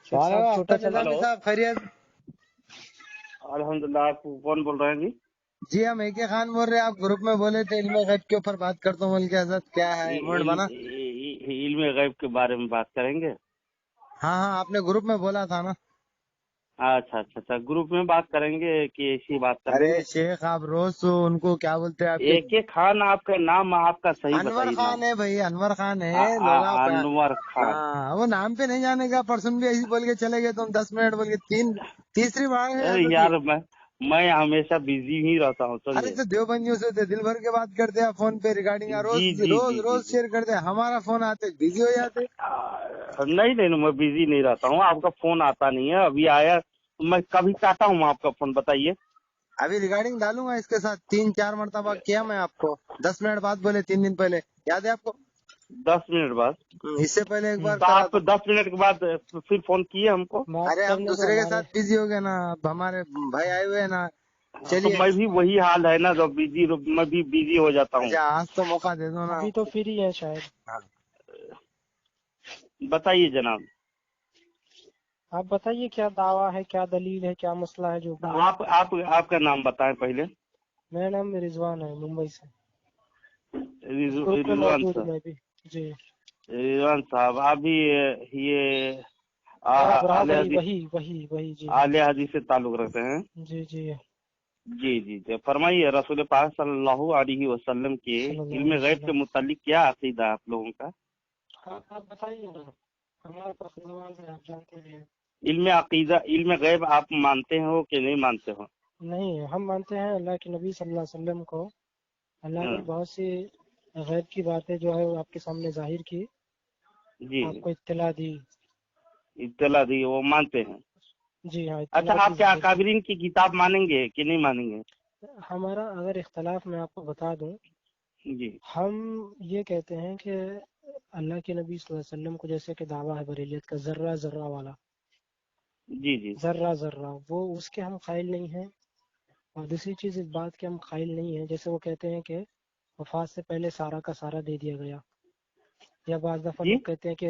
शेख साहब छोटा अख्तर चला। निजामी साहब खैरियत? अल्हम्दुलिल्लाह। आप कौन बोल रहे हैं जी? जी हम एके खान बोल रहे हैं। आप ग्रुप में बोले थे इल्म गैब के ऊपर बात करता हूँ बोल के, हजरत क्या है मूड बना? इल्म गैब के बारे में बात करेंगे। हाँ हाँ, आपने ग्रुप में बोला था ना। अच्छा अच्छा अच्छा, ग्रुप में बात करेंगे कि ऐसी बात कर अरे लेंगे? शेख आप रोज तो उनको क्या बोलते हैं आपके? एक एक खान, आपका नाम आपका सही अनवर बताइए। खान नाम है भाई, अनवर खान है। लोग आप अनवर खान। हाँ, वो नाम पे नहीं जाने का। परसों भी ऐसी बोल के चले गए तुम, 10 मिनट बोल के। तीसरी बार है अरे हजरत ये। यार, मैं हमेशा बिजी ही रहता हूँ, अरे समझे? तो देवबंदियों से दिल भर के बात करते हैं फोन पे रिगार्डिंग, रोज जी जी रोज जी जी रोज जी। शेयर करते हैं। हमारा फोन आते बिजी हो जाते। नहीं नहीं, मैं बिजी नहीं रहता हूँ। आपका फोन आता नहीं है, अभी आया। मैं कभी काटा हूँ आपका फोन, बताइए। अभी रिगार्डिंग डालूंगा इसके साथ। 3-4 मरतबा किया मैं आपको। 10 मिनट बाद बोले 3 दिन पहले, याद है आपको? 10 मिनट बाद? इससे पहले एक बार तो करा आप था। 10 मिनट के बाद फिर फोन किए हमको? अरे हम दूसरे के साथ बिजी हो गए ना। अब हमारे भाई आए हुए हैं ना। तो चलिए। मैं भी वही हाल है ना, जब बिजी, मैं भी बिजी हो जाता हूँ। अच्छा आज तो मौका दे दो ना। अभी तो फ्री है शायद। हाँ। बताइए जनाब। आप बताइए क्या दावा है, क्या दलील है, क्या मसला है जो भी है। आपका नाम बताएं पहले। मेरा नाम रिजवान है, मुंबई से। ग्रुप में रिजवान मौजूद साहब। मैं भी। जी। रिजवान साहब, आप भी ये बराबर ही वही जी। आले हदीस से ताल्लुक रखते हैं? जी जी। जी जी जी, फरमाइए। रसूल पाक सल्लल्लाहु अलैहि वसल्लम के इल्म गैब के मुतालिक क्या अकीदा है आप लोगों का? आप बताइए ना, हमारे पास सवाल है, आप जानते हैं। इल्म गैब आप मानते हो कि नहीं मानते हो? नहीं, हम मानते हैं अल्लाह के नबी सल्लल्लाहु अलैहि वसल्लम को। अल्लाह ने बहुत सी गैब की बातें जो है वो आपके सामने जाहिर की, जी, आपको इत्तला दी। इत्तला दी, वो मानते हैं? जी हाँ। अच्छा, आप क्या अकाबरीन की किताब मानेंगे कि नहीं मानेंगे? हमारा अगर इख्तलाफ मैं आपको बता दूं, जी। हम ये कहते हैं कि अल्लाह के नबी सल्लल्लाहु अलैहि वसल्लम को जैसे कि दावा है बरेलियत का, जर्रा जर्रा वाला, जी जी। जर्रा जर्रा, वो उसके हम कायल नहीं हैं। और दूसरी चीज इस बात के हम कायल नहीं है, जैसे वो कहते हैं कि वफात से पहले सारा का सारा दे दिया गया, या बाज़ दफा लोग कहते हैं कि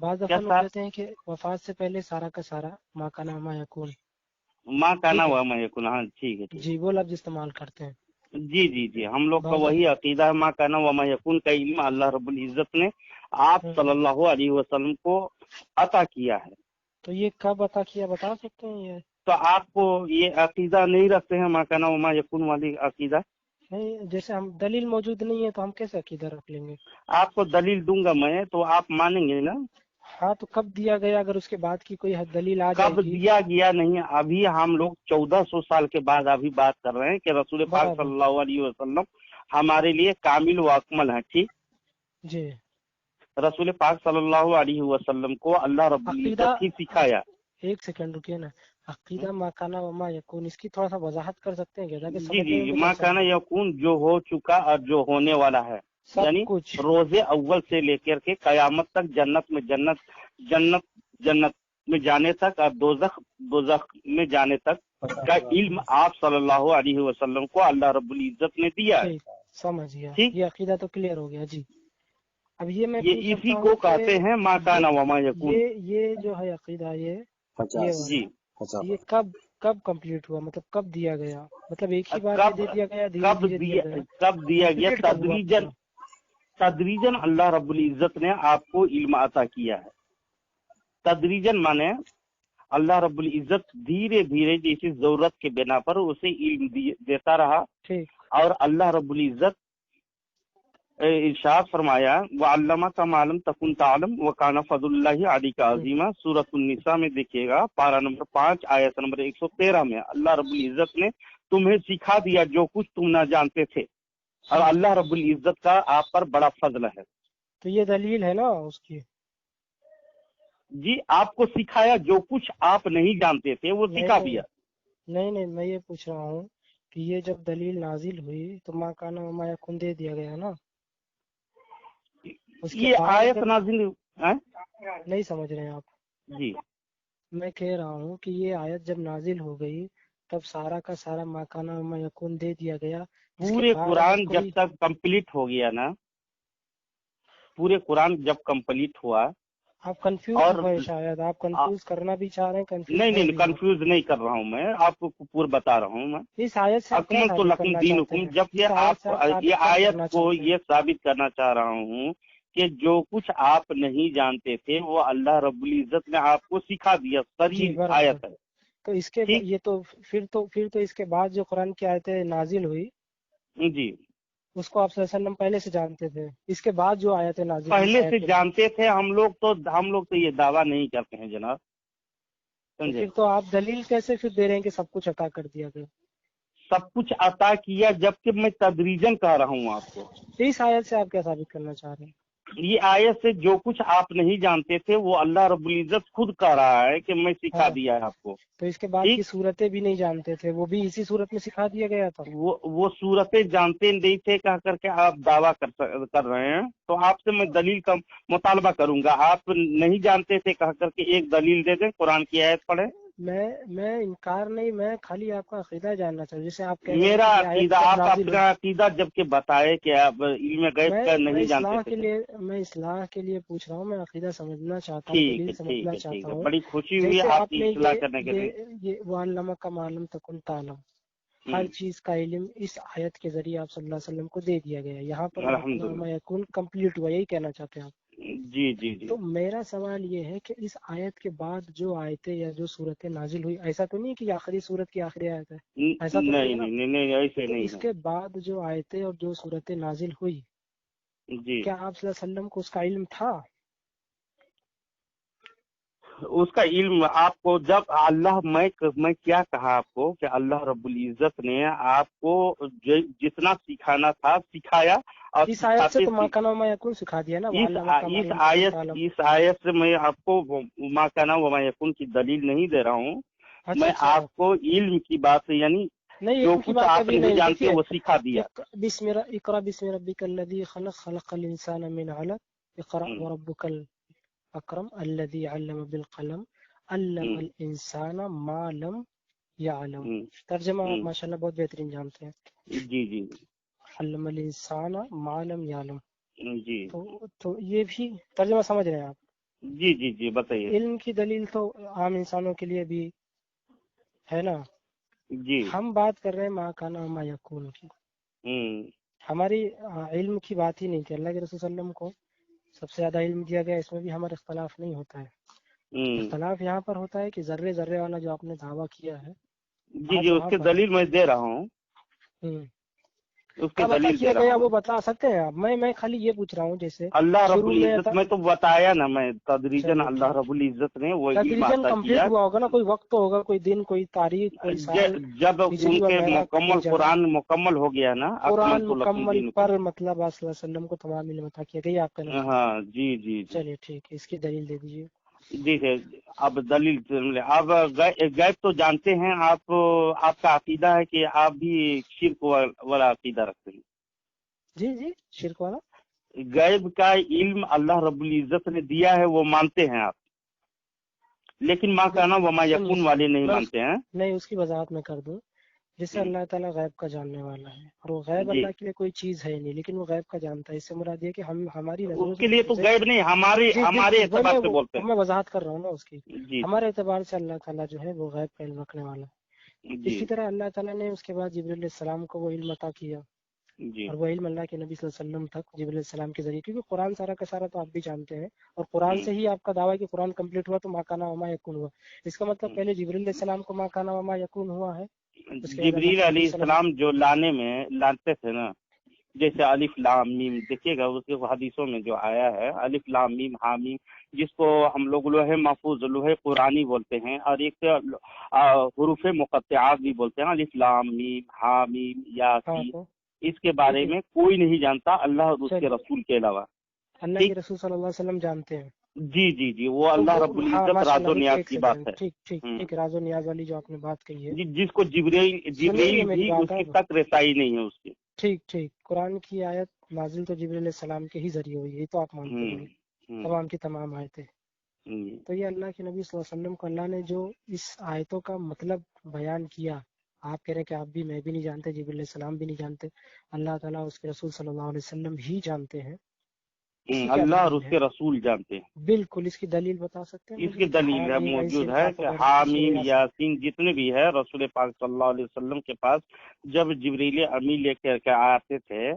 बाज़ दफा लोग कहते हैं कि वफात से पहले सारा का सारा माँ का नाम यकून, माँ का ना हुआ मैं यकून। हाँ ठीक है, ठीक जी वो लफ्ज इस्तेमाल करते हैं। जी जी जी, हम लोग का वही अकीदा है। माँ का ना हुआ यकून का इल्म अल्लाह रब्बुल इज्जत ने आप सल्लल्लाहु अलैहि वसल्लम को अता किया है। तो ये कब अता किया बता सकते हैं ये? तो आपको ये अकीदा नहीं रखते हैं, माँ का ना हुआ यकून वाली अकीदा? नहीं, जैसे हम दलील मौजूद नहीं है तो हम कैसे अकीदा रख लेंगे? आपको दलील दूंगा मैं, तो आप मानेंगे ना? हाँ, तो कब दिया गया, अगर उसके बाद की कोई दलील आ कब जाएगी। दिया गया नहीं, अभी हम लोग 1400 साल के बाद अभी बात कर रहे हैं कि रसूल पाक सल्लल्लाहु अलैहि वसल्लम हमारे लिए कामिल व अकमल है। ठीक जी। रसूल पाक सल्लल्लाहु अलैहि वसल्लम को अल्लाह रब्बुल इज्जत ही सिखाया। एक सेकंड रुकिए ना। अकीदा माकाना वमा यकून, इसकी थोड़ा सा वजाहत कर सकते हैं क्या? जी जी, माकाना यकून जो हो चुका और जो होने वाला है, यानी रोजे अव्वल से लेकर के कयामत तक, जन्नत में जाने तक और दोजख में जाने तक का इल्म आप सल्लल्लाहु अलैहि वसल्लम को अल्लाह रब्बुल इज्जत ने दिया है। समझ गया, ये अकीदा तो क्लियर हो गया जी। अब मैं इसी को कहते हैं माकाना वमा यकून। ये जो है अकीदा, ये कब कंप्लीट हुआ, मतलब कब दिया गया? मतलब एक ही बार दे दिया गया, कब दिया गया? तदरीजन अल्लाह रब्बुल इज्जत ने आपको इल्म अता किया है। तदरीजन माने अल्लाह रब्बुल इज्जत धीरे धीरे जैसी जरूरत के बिना पर उसे इल्म देता रहा। और अल्लाह रब्बुल इज्जत इरशाद फरमाया, व अल्लमा का मालम तकुन तालम व काना फज़लुल्लाहि अलैका अज़ीमा। सूरत उन-निसा में देखिएगा, पारा नंबर 5 आयत नंबर 113 में अल्लाह रब्बुल इज्जत ने तुम्हें सिखा दिया जो कुछ तुम ना जानते थे, और अल्लाह रब्बुल इज्जत का आप पर बड़ा फजल है। तो ये दलील है ना उसकी? जी, आपको सिखाया जो कुछ आप नहीं जानते थे वो सिखा दिया। नहीं, मैं ये पूछ रहा हूँ कि ये जब दलील नाजिल हुई तो माँ का नाम माया कुन दे दिया गया ना, ये आयत नाजिल नहीं समझ रहे हैं आप? जी, मैं कह रहा हूँ कि ये आयत जब नाजिल हो गई तब सारा का सारा माकाना यकून दे दिया गया। पूरे कुरान जब तक कंप्लीट हो गया ना, पूरे कुरान जब कंप्लीट हुआ آپ کنفیوز اور ہوئے شاید، آپ کنفیوز کرنا بھی چاہ رہے ہیں، کنفیوز نہیں ہے نہیں بھی آپ۔ کنفیوز نہیں کر رہا ہوں میں، آپ کو پورا بتا رہا ہوں میں۔ اس آیت سے آپ کیا اکمل تو ثابت لکم کرنا دین چاہتے حکم، ہیں؟ جبکہ اس آیت سے آپ آپ یہ ثابت کیا آیت کرنا کو چاہتے ہیں؟ یہ ثابت کرنا چاہ رہا ہوں کہ جو کچھ آپ نہیں جانتے تھے وہ اللہ رب العزت نے آپ کو سکھا دیا، جی صریح برابر۔ آیت ہے، تو اس کے ٹھیک یہ تو پھر تو اس کے بعد جو قرآن کی آیتیں نازل ہوئی جی۔ اس کو آپ صلی اللہ علیہ وسلم پہلے سے جانتے تھے، اس کے بعد جو آیتیں نازل ہوئی اس پہلے آیت سے کے بعد، جانتے تھے ہم لوگ تو یہ دعویٰ نہیں کرتے ہیں جناب، تو سمجھے؟ پھر تو آپ دلیل کیسے پھر دے رہے ہیں کہ سب کچھ عطا کر دیا گیا؟ سب کچھ عطا کیا، جبکہ میں تدریجن کہہ رہا ہوں آپ کو۔ اس آیت سے آپ کیا ثابت کرنا چاہ رہے ہیں؟ یہ آیت سے جو کچھ آپ نہیں جانتے تھے وہ اللہ رب العزت خود کہہ رہا ہے کہ میں سکھا ہاں، دیا ہے آپ کو، تو اس کے بعد ٹھیک۔ کی صورتیں بھی نہیں جانتے تھے، وہ بھی اسی صورت میں سکھا دیا گیا تھا۔ وہ صورتیں جانتے نہیں تھے کہہ کر کے آپ دعویٰ کر رہے ہیں، تو آپ سے میں دلیل کا مطالبہ کروں گا۔ آپ نہیں جانتے تھے کہہ کر کے ایک دلیل دے دیں، قرآن کی آیت پڑھیں۔ میں انکار نہیں، میں خالی آپ کا عقیدہ جاننا چاہوں، جیسے آپ کہہ رہے ہیں میرا کہ یہ آیت عقیدہ، کب آپ نازل ہوئی۔ اپنا عقیدہ جبکہ بتائے کہ آپ علم غیب کا میں نہیں جانتے اصلاح تھے۔ کے لیے پوچھ رہا ہوں، میں عقیدہ سمجھنا چاہتا ہوں، ٹھیک دلیل ہے ٹھیک سمجھنا ہے ٹھیک چاہتا ہے، ہوں۔ بڑی خوشی ہوئی جیسے آپ آپ کی نے اصلاح کرنے کے لیے۔ یہ وَعَلَّمَ مَا لَمْ تَكُنْ تَعْلَمْ، ہر ہوں، چیز کا علم اس آیت کے ذریعے آپ صلی اللہ علیہ وسلم کو دے دیا گیا ہے۔ یہاں پر ما کان الحمدللہ۔ وما یکون کمپلیٹ ہوا، یہی کہنا چاہتے ہیں آپ؟ جی جی جی۔ تو میرا سوال یہ ہے کہ اس آیت کے بعد جو آیتیں یا جو صورتیں نازل ہوئی، ایسا تو نہیں کہ یہ آخری صورت کی آخری آیت ہے، ایسا تو نہیں نہیں ہے نا؟ نہیں نہیں، ایسے تو نہیں اس ہے۔ کے بعد جو آیتیں اور جو صورتیں نازل ہوئی، جی، کیا آپ صلی اللہ علیہ وسلم کو اس کا علم تھا؟ اس کا علم آپ کو جب میں کیا کہا آپ کو کہ اللہ رب العزت نے آپ کو جتنا سکھانا تھا سکھایا، اور اس آیت سے سکھاتے تو ما کان وما یکون سکھا دیا نا، اس وَعَلَّمَ مَا لَمْ تَكُنْ تَعْلَمْ۔ اس آیت سے میں آپ کو ما کان وما یکون کی دلیل نہیں دے رہا ہوں، اچھا میں اچھا، آپ کو علم کی بات، یعنی نہیں جو علم کی کچھ بات آپ ابھی نہیں نہیں، جانتے دیکھیے وہ سکھا دیا۔ اقرأ بسم ربک الذی خلق، خلق الانسان من علق، اقرأ ہوں، وربک الاکرم الذی علم بالقلم، علم ہوں، الانسان ما لم یعلم۔ ہوں، ترجمہ آپ ہوں، ماشاءاللہ بہت بہترین جانتے ہیں، جی جی علم الانسان ما لم یعلم۔ جی تو یہ بھی ترجمہ سمجھ رہے ہیں آپ؟ جی جی جی، بتائیے۔ علم کی دلیل تو عام انسانوں کے لیے بھی ہے نا، جی۔ ہم بات کر رہے ہیں ما کان وما یکون کی، ہوں، ہماری علم کی بات ہی نہیں تھی۔ اللہ کے رسول صلی اللہ علیہ وسلم کو سب سے زیادہ علم دیا گیا، اس میں بھی ہمارا اختلاف نہیں ہوتا ہے۔ ہوں، اختلاف یہاں پر ہوتا ہے کہ ذرے ذرے والا جو آپ نے دعویٰ کیا ہے، جی جی، بات اس وہاں کے پر ہے۔ دلیل میں دے رہا ہوں، اس کے کب عطا دلیل کیا دے رہا گیا ہوں۔ وہ بتا سکتے ہیں آپ؟ میں خالی یہ پوچھ رہا ہوں، جیسے اللہ رب شروع میں العزت، میں تو بتایا نا، میں تدریجن چلیے اللہ ٹھیک، رب العزت نے وہ علم تدریجاً عطا کمپلیٹ کیا۔ ہوا ہوگا نا، کوئی وقت تو ہوگا، کوئی دن، کوئی تاریخ، کوئی سال، جب ہجری ان کے وغیرہ، کوئی مکمل جگہ؟ قرآن مکمل ہو گیا نا، قرآن اکملت لکم مکمل دینکم۔ پر مطلب آپ صلی اللہ علیہ وسلم کو تمام علم عطا کیا گیا، آپ کا نزدیک؟ ہاں جی جی جی چلیے ٹھیک ہے، اس کی دلیل دے دیجیے۔ جی ہے۔ اب دلیل، اب غیب تو جانتے ہیں آپ، آپ کا عقیدہ ہے کہ آپ بھی شرک والا عقیدہ رکھتے ہیں۔ جی جی، شرک والا؟ غیب کا علم اللہ رب العزت نے دیا ہے، وہ مانتے ہیں آپ، لیکن ما کان وما سنیے یکون والے نہیں میں مانتے ہیں۔ نہیں، اس کی وضاحت میں کر دوں۔ جیسے اللہ تعالیٰ غیب کا جاننے والا ہے، اور وہ غیب جی، اللہ کے لیے کوئی چیز ہے ہی نہیں، لیکن وہ غیب کا جانتا ہے۔ اس سے مراد یہ کہ ہماری اس نظروں سے کے لیے تو اسے، غیب نہیں، جی جی ہمارے جی، اعتبار سے بولتے میں وضاحت کر رہا ہوں نا اس کی۔ ہیں۔ جی ہمارے اعتبار سے اللہ تعالیٰ جو ہے وہ غیب کا علم رکھنے والا ہے۔ جی اسی طرح اللہ تعالیٰ نے اس کے بعد جبریل علیہ السلام کو وہ علم عطا کیا، جی اور وہ علم اللہ کے نبی صلی اللہ علیہ وسلم تک جبریل علیہ السلام کے ذریعے، کیونکہ قرآن سارا کا سارا تو آپ بھی جانتے ہیں، اور قرآن سے ہی آپ کا دعویٰ ہے کہ قرآن کمپلیٹ ہوا تو ما کان وما یکون ہوا۔ اس کا مطلب پہلے جبریل علیہ السلام کو ما کان وما یکون ہوا ہے، اس کے بعد اللہ جبریل کے نبی علیہ صلی اللہ السلام جو لاتے تھے نا، جیسے الف لام میم، دیکھیے گا اس کے حدیثوں میں جو آیا ہے، الف لام میم حامیم، جس کو ہم لوگ لوح محفوظ، لوح قرآنی بولتے ہیں، اور ایک حروف مقطعات بھی بولتے ہیں، الف لام میم حامیم ہاں، یاسین۔ تو اس کے بارے میں کوئی نہیں جانتا اللہ اور اس کے چلیے، رسول کے علاوہ، اللہ ٹھیک۔ کے رسول صلی اللہ علیہ وسلم جانتے ہیں۔ جی جی جی، وہ تو اللہ رب ہاں العزت ماشاء راز و اللہ، نیاز ایک کی بات سیکنڈ، ہے۔ ٹھیک ٹھیک ہوں، ٹھیک، راز و نیاز والی جو آپ نے بات کہی ہے، جس کو سنیے جبریل میری بھی بات اس کی اب۔ تک رسائی نہیں ہے اس کی۔ ٹھیک ٹھیک، قرآن کی آیت نازل تو جبریل علیہ السلام کے ہی ذریعے ہوئی، یہ تو آپ مانتے ہوں ہوں گے، ہوں تمام کی تمام آیتیں۔ ہوں تو یہ اللہ کے نبی صلی اللہ علیہ وسلم کو اللہ نے جو اس آیتوں کا مطلب بیان کیا، آپ کہہ رہے ہیں کہ آپ بھی، میں بھی نہیں جانتے، جبریل علیہ السلام بھی نہیں جانتے، اللہ تعالیٰ اس کے رسول صلی اللہ علیہ وسلم ہی جانتے ہیں۔ अल्लाह और उसके रसूल जानते हैं। बिल्कुल, इसकी दलील बता सकते हैं? इसकी दलील है मौजूद है कि हामीम यासीन जितने भी है रसूल पाक सल्लल्लाहु अलैहि वसल्लम के पास जब जिब्रील अमीन लेकर के आते थे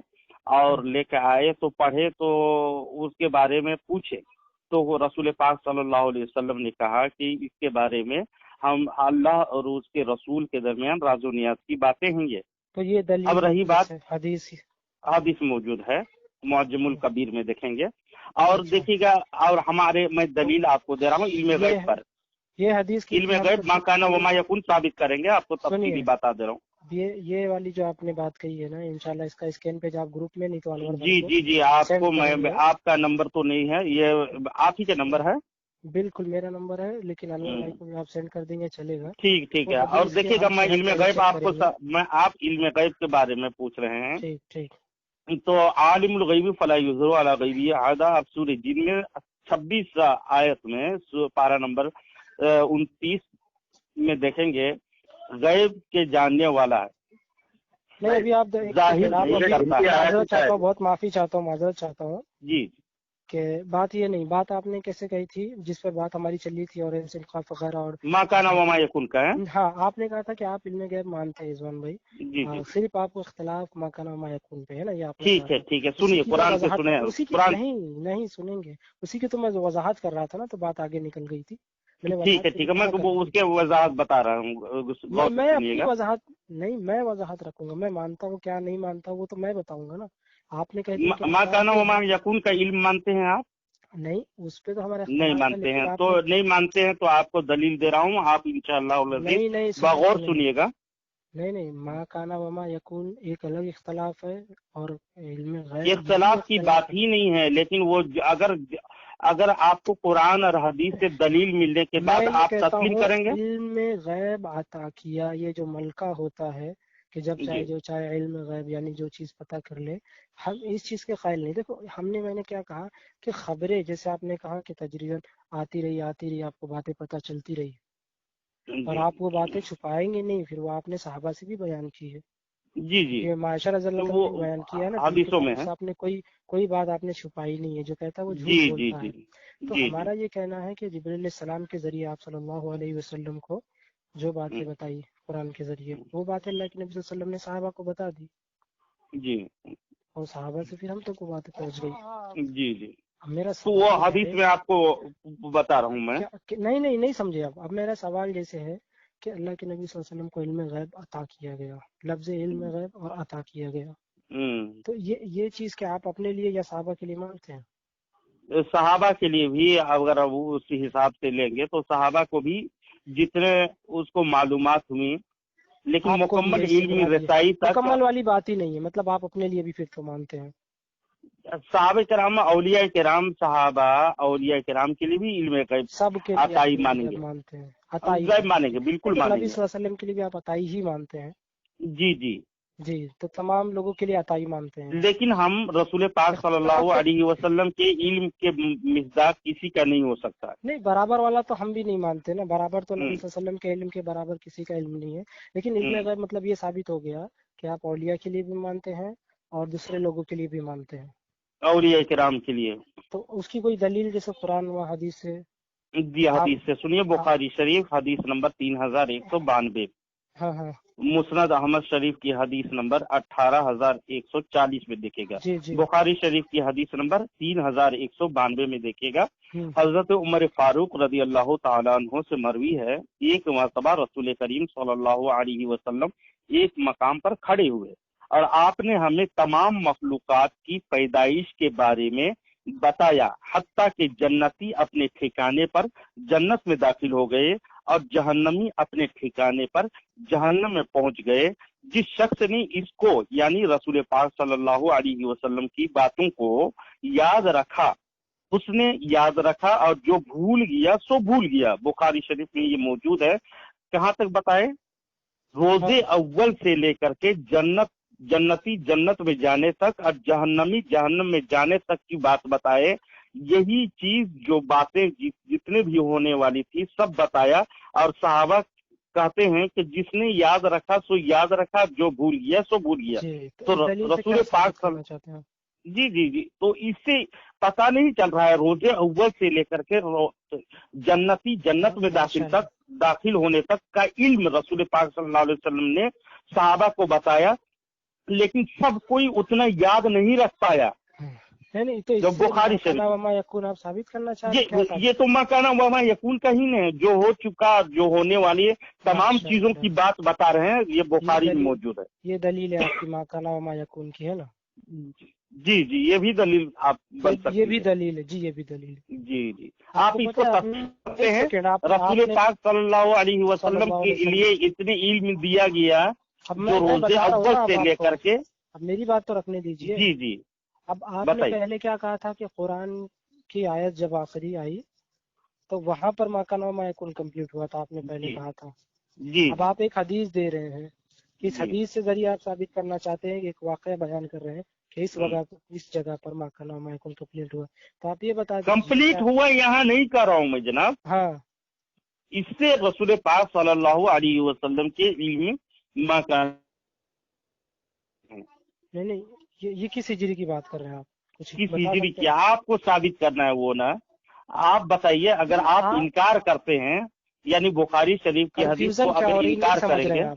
और लेकर आए तो पढ़े तो उसके बारे में पूछे तो वो रसूल पाक सल्लल्लाहु अलैहि वसल्लम ने कहा कि इसके बारे में हम अल्लाह और उसके रसूल के दरमियान राजो नियाज की बातें हैं ये। तो ये दलील अब रही बात हदीस मौजूद है मुअज्जमुल कबीर में देखेंगे और देखिएगा। और हमारे मैं दलील आपको दे रहा हूँ इल्मे गैब पर। ये हदीस की इल्मे गैब मा काना व मा यकुन साबित करेंगे, आपको तफसीली बता दे रहा हूँ। ये वाली जो आपने बात कही है ना, इंशाल्लाह इसका स्कैन पेज आप ग्रुप में नहीं तो अनवर जी आपको मैं आपका नंबर तो नहीं है, ये आप ही का नंबर है? बिल्कुल मेरा नंबर है, लेकिन अनवर भाई को आप सेंड कर देंगे चलेगा। ठीक है। और देखिएगा मैं इल्मे गैब आपको आप इल्मे गैब के बारे में पूछ रहे हैं। ठीक। तो आलिमुल गैबी फला युज़हिरु अला गैबिही अहदा, आप सूरह जिन में 26 आयत में पारा नंबर 29 में देखेंगे गैब के जानने वाला है। नहीं अभी आप बहुत माफी चाहता हूँ जी कि बात ये नहीं, बात आपने कैसे कही थी जिस पर बात हमारी चली थी और इंसाफ वगैरह और मा काना व मा यकुन का है। हाँ आपने कहा था कि आप इल्मे गैब मानते हैं इज़वान भाई। जी सिर्फ आपको इख्तिलाफ मा काना व मा यकुन पे है ना, ये आप ठीक है सुनिए कुरान से सुने। उसी की नहीं सुनेंगे, उसी की तो मैं वजाहत कर रहा था ना, तो बात आगे निकल गई थी। ठीक है मैं उसके वजाहत बता रहा हूँ। मैं अपनी वजाहत नहीं, मैं वजाहत रखूंगा, मैं मानता हूँ क्या नहीं मानता वो तो मैं बताऊंगा ना। आपने कहा मा काना व मा यकुन का इल्म मानते हैं आप? नहीं, उस पे तो हमारा नहीं मानते हैं तो नहीं मानते हैं तो आपको दलील दे रहा हूँ, आप इंशाअल्लाह बगौर सुनिएगा। नहीं मा काना व मा यकून एक अलग इख्तलाफ है और इल्म गैब इख्तलाफ की बात ही नहीं है, लेकिन वो अगर आपको कुरान और हदीस से दलील मिलने के बाद आप तस्लीम करेंगे। इल्म गैब अता किया, ये जो मलका होता है कि जब चाहे इल्म गैब यानी जो चीज पता कर ले, हम इस चीज के कायल नहीं। देखो मैंने क्या कहा कि खबरें, जैसे आपने कहा कि तजरीबन आती रही आपको बातें पता चलती रही और आप वो बातें छुपाएंगे नहीं, फिर वो आपने सहाबा से भी बयान की है। जी ये मायशा रज़ियल्लाहु अन्हा ने बयान किया है ना, हदीसों में है। आपने कोई बात आपने छुपाई नहीं है, जो कहता है वो झूठ बोलता है। तो हमारा ये कहना है कि जिब्रील अलैहिस्सलाम के जरिए आप सल्लल्लाहु अलैहि वसल्लम को जो बातें बताई कुरान के जरिए, वो बातें अल्लाह के नबी सल्लल्लाहु अलैहि वसल्लम ने सहाबा को बता दी जी, और सहाबा से फिर हम तक वो बातें पहुंच गई। जी मेरा तो वो हदीस में आपको बता रहा हूँ मैं। नहीं समझे आप। अब मेरा सवाल जैसे है कि अल्लाह के नबी सल्लल्लाहु अलैहि वसल्लम को इल्म गैब अता किया गया, लफ्ज़ इल्म गैब और अता किया गया, तो ये चीज क्या आप अपने लिए या सहाबा के लिए मानते हैं? सहाबा के लिए भी अगर वो उसी हिसाब से लेंगे तो सहाबा को भी जितने उसको मालूमात हुई, लेकिन मुकम्मल इल्मी रसाई तक मुकम्मल वाली बात ही नहीं है। मतलब आप अपने लिए भी फिर तो मानते हैं। सहाबा किराम औलिया किराम सहाबा औलिया किराम के लिए भी इल्म गैब सबके अताई मानेंगे, मानते हैं, अताई गैब मानेंगे, बिल्कुल मानेंगे। नबी सल्लल्लाहु अलैहि वसल्लम के लिए भी आप अताई ही मानते हैं? जी तो तमाम लोगों के लिए अताई मानते हैं। लेकिन हम रसूल पाक सल्लल्लाहु अलैहि वसल्लम के इल्म के मिस्दाक किसी का नहीं हो सकता। नहीं, बराबर वाला तो हम भी नहीं मानते ना, बराबर तो नबी सल्लल्लाहु अलैहि वसल्लम के इल्म के बराबर किसी का इल्म नहीं है। लेकिन इल्म गैब मतलब ये साबित हो गया कि आप औलिया के लिए भी मानते हैं और दूसरे लोगों के लिए भी मानते हैं, औलिया किराम के लिए। तो उसकी कोई दलील जैसे कुरान व हदीस से? जी हदीस से सुनिए, बुखारी शरीफ हदीस नंबर 3192, हाँ मुस्नद अहमद शरीफ की हदीस नंबर 18140 में देखेगा। बुखारी शरीफ की हदीस नंबर 3192 में देखेगा। हजरत उमर फारूक रदी अल्लाह तआला अन्हु से मरवी है, एक मरतबा रसूल करीम सल्लल्लाहु अलैहि वसल्लम एक मकाम पर खड़े हुए और आपने हमें तमाम मखलूकात की पैदाइश के बारे में बताया, हत्ता के जन्नती अपने ठिकाने पर जन्नत में दाखिल हो गए और जहन्नमी अपने ठिकाने पर जहन्नम में पहुंच गए। जिस शख्स ने इसको यानी रसूल पाक सल्लल्लाहु अलैहि वसल्लम की बातों को याद रखा उसने याद रखा और जो भूल गया सो भूल गया। बुखारी शरीफ में ये मौजूद है। कहाँ तक बताए? रोजे अव्वल से लेकर के जन्नती जन्नत में जाने तक और जहन्नमी जहन्नम में जाने तक की बात बताए। यही चीज जो बातें जितने भी होने वाली थी सब बताया और सहाबा कहते हैं कि जिसने याद रखा सो याद रखा, जो भूल गया सो भूल गया। तो रसूल पाक जी जी जी, तो इससे पता नहीं चल रहा है रोजे अव्वल से लेकर के जन्नत में दाखिल होने तक का इल्म रसूल पाक सल्लल्लाहु अलैहि वसल्लम ने सहाबा को बताया, लेकिन सब कोई उतना याद नहीं रख पाया। नहीं तो जब बुखारी शरीफ वमा यकून आप साबित करना चाहते ये तो मकाना वमा यकून का ही नहीं, जो हो चुका, जो होने वाली है, तमाम चीजों की बात बता रहे हैं, ये बुखारी में मौजूद है। ये दलील है आपकी मकाना वमा यकून की, है ना? जी जी, ये भी दलील आप बन सकते हैं। ये भी दलील है जी, ये भी दलील है। जी जी, आप इसको सकते हैं। रसूल पाक सल्लल्लाहु अलैहि वसल्लम के लिए इतने इल्म दिया गया जो रोजे अव्वल से लेकर के। अब मेरी बात तो रखने दीजिए। जी जी, अब आपने पहले क्या कहा था कि कुरान की आयत जब आखिरी आई तो वहां पर मकाना वमा यकून कंप्लीट हुआ था, आपने पहले कहा था जी। अब आप एक हदीस दे रहे हैं, इस हदीस से जरिए आप साबित करना चाहते हैं कि एक वाकया बयान कर रहे हैं कि इस जगह पर मकाना वमा यकून कंप्लीट हुआ, तो आप ये बता दीजिए कंप्लीट हुआ यहाँ नहीं कर रहा हूँ मैं जनाब। हाँ, इससे रसूल पाक सल्लल्लाहु अलैहि वसल्लम के इल्म मकाना नहीं ये किस हिजरी की बात कर रहे हैं आप? कुछ किस हिजरी की आपको साबित करना है वो ना, आप बताइए। अगर आप इनकार करते हैं, यानी बुखारी शरीफ की हदीस को अगर इनकार करेंगे,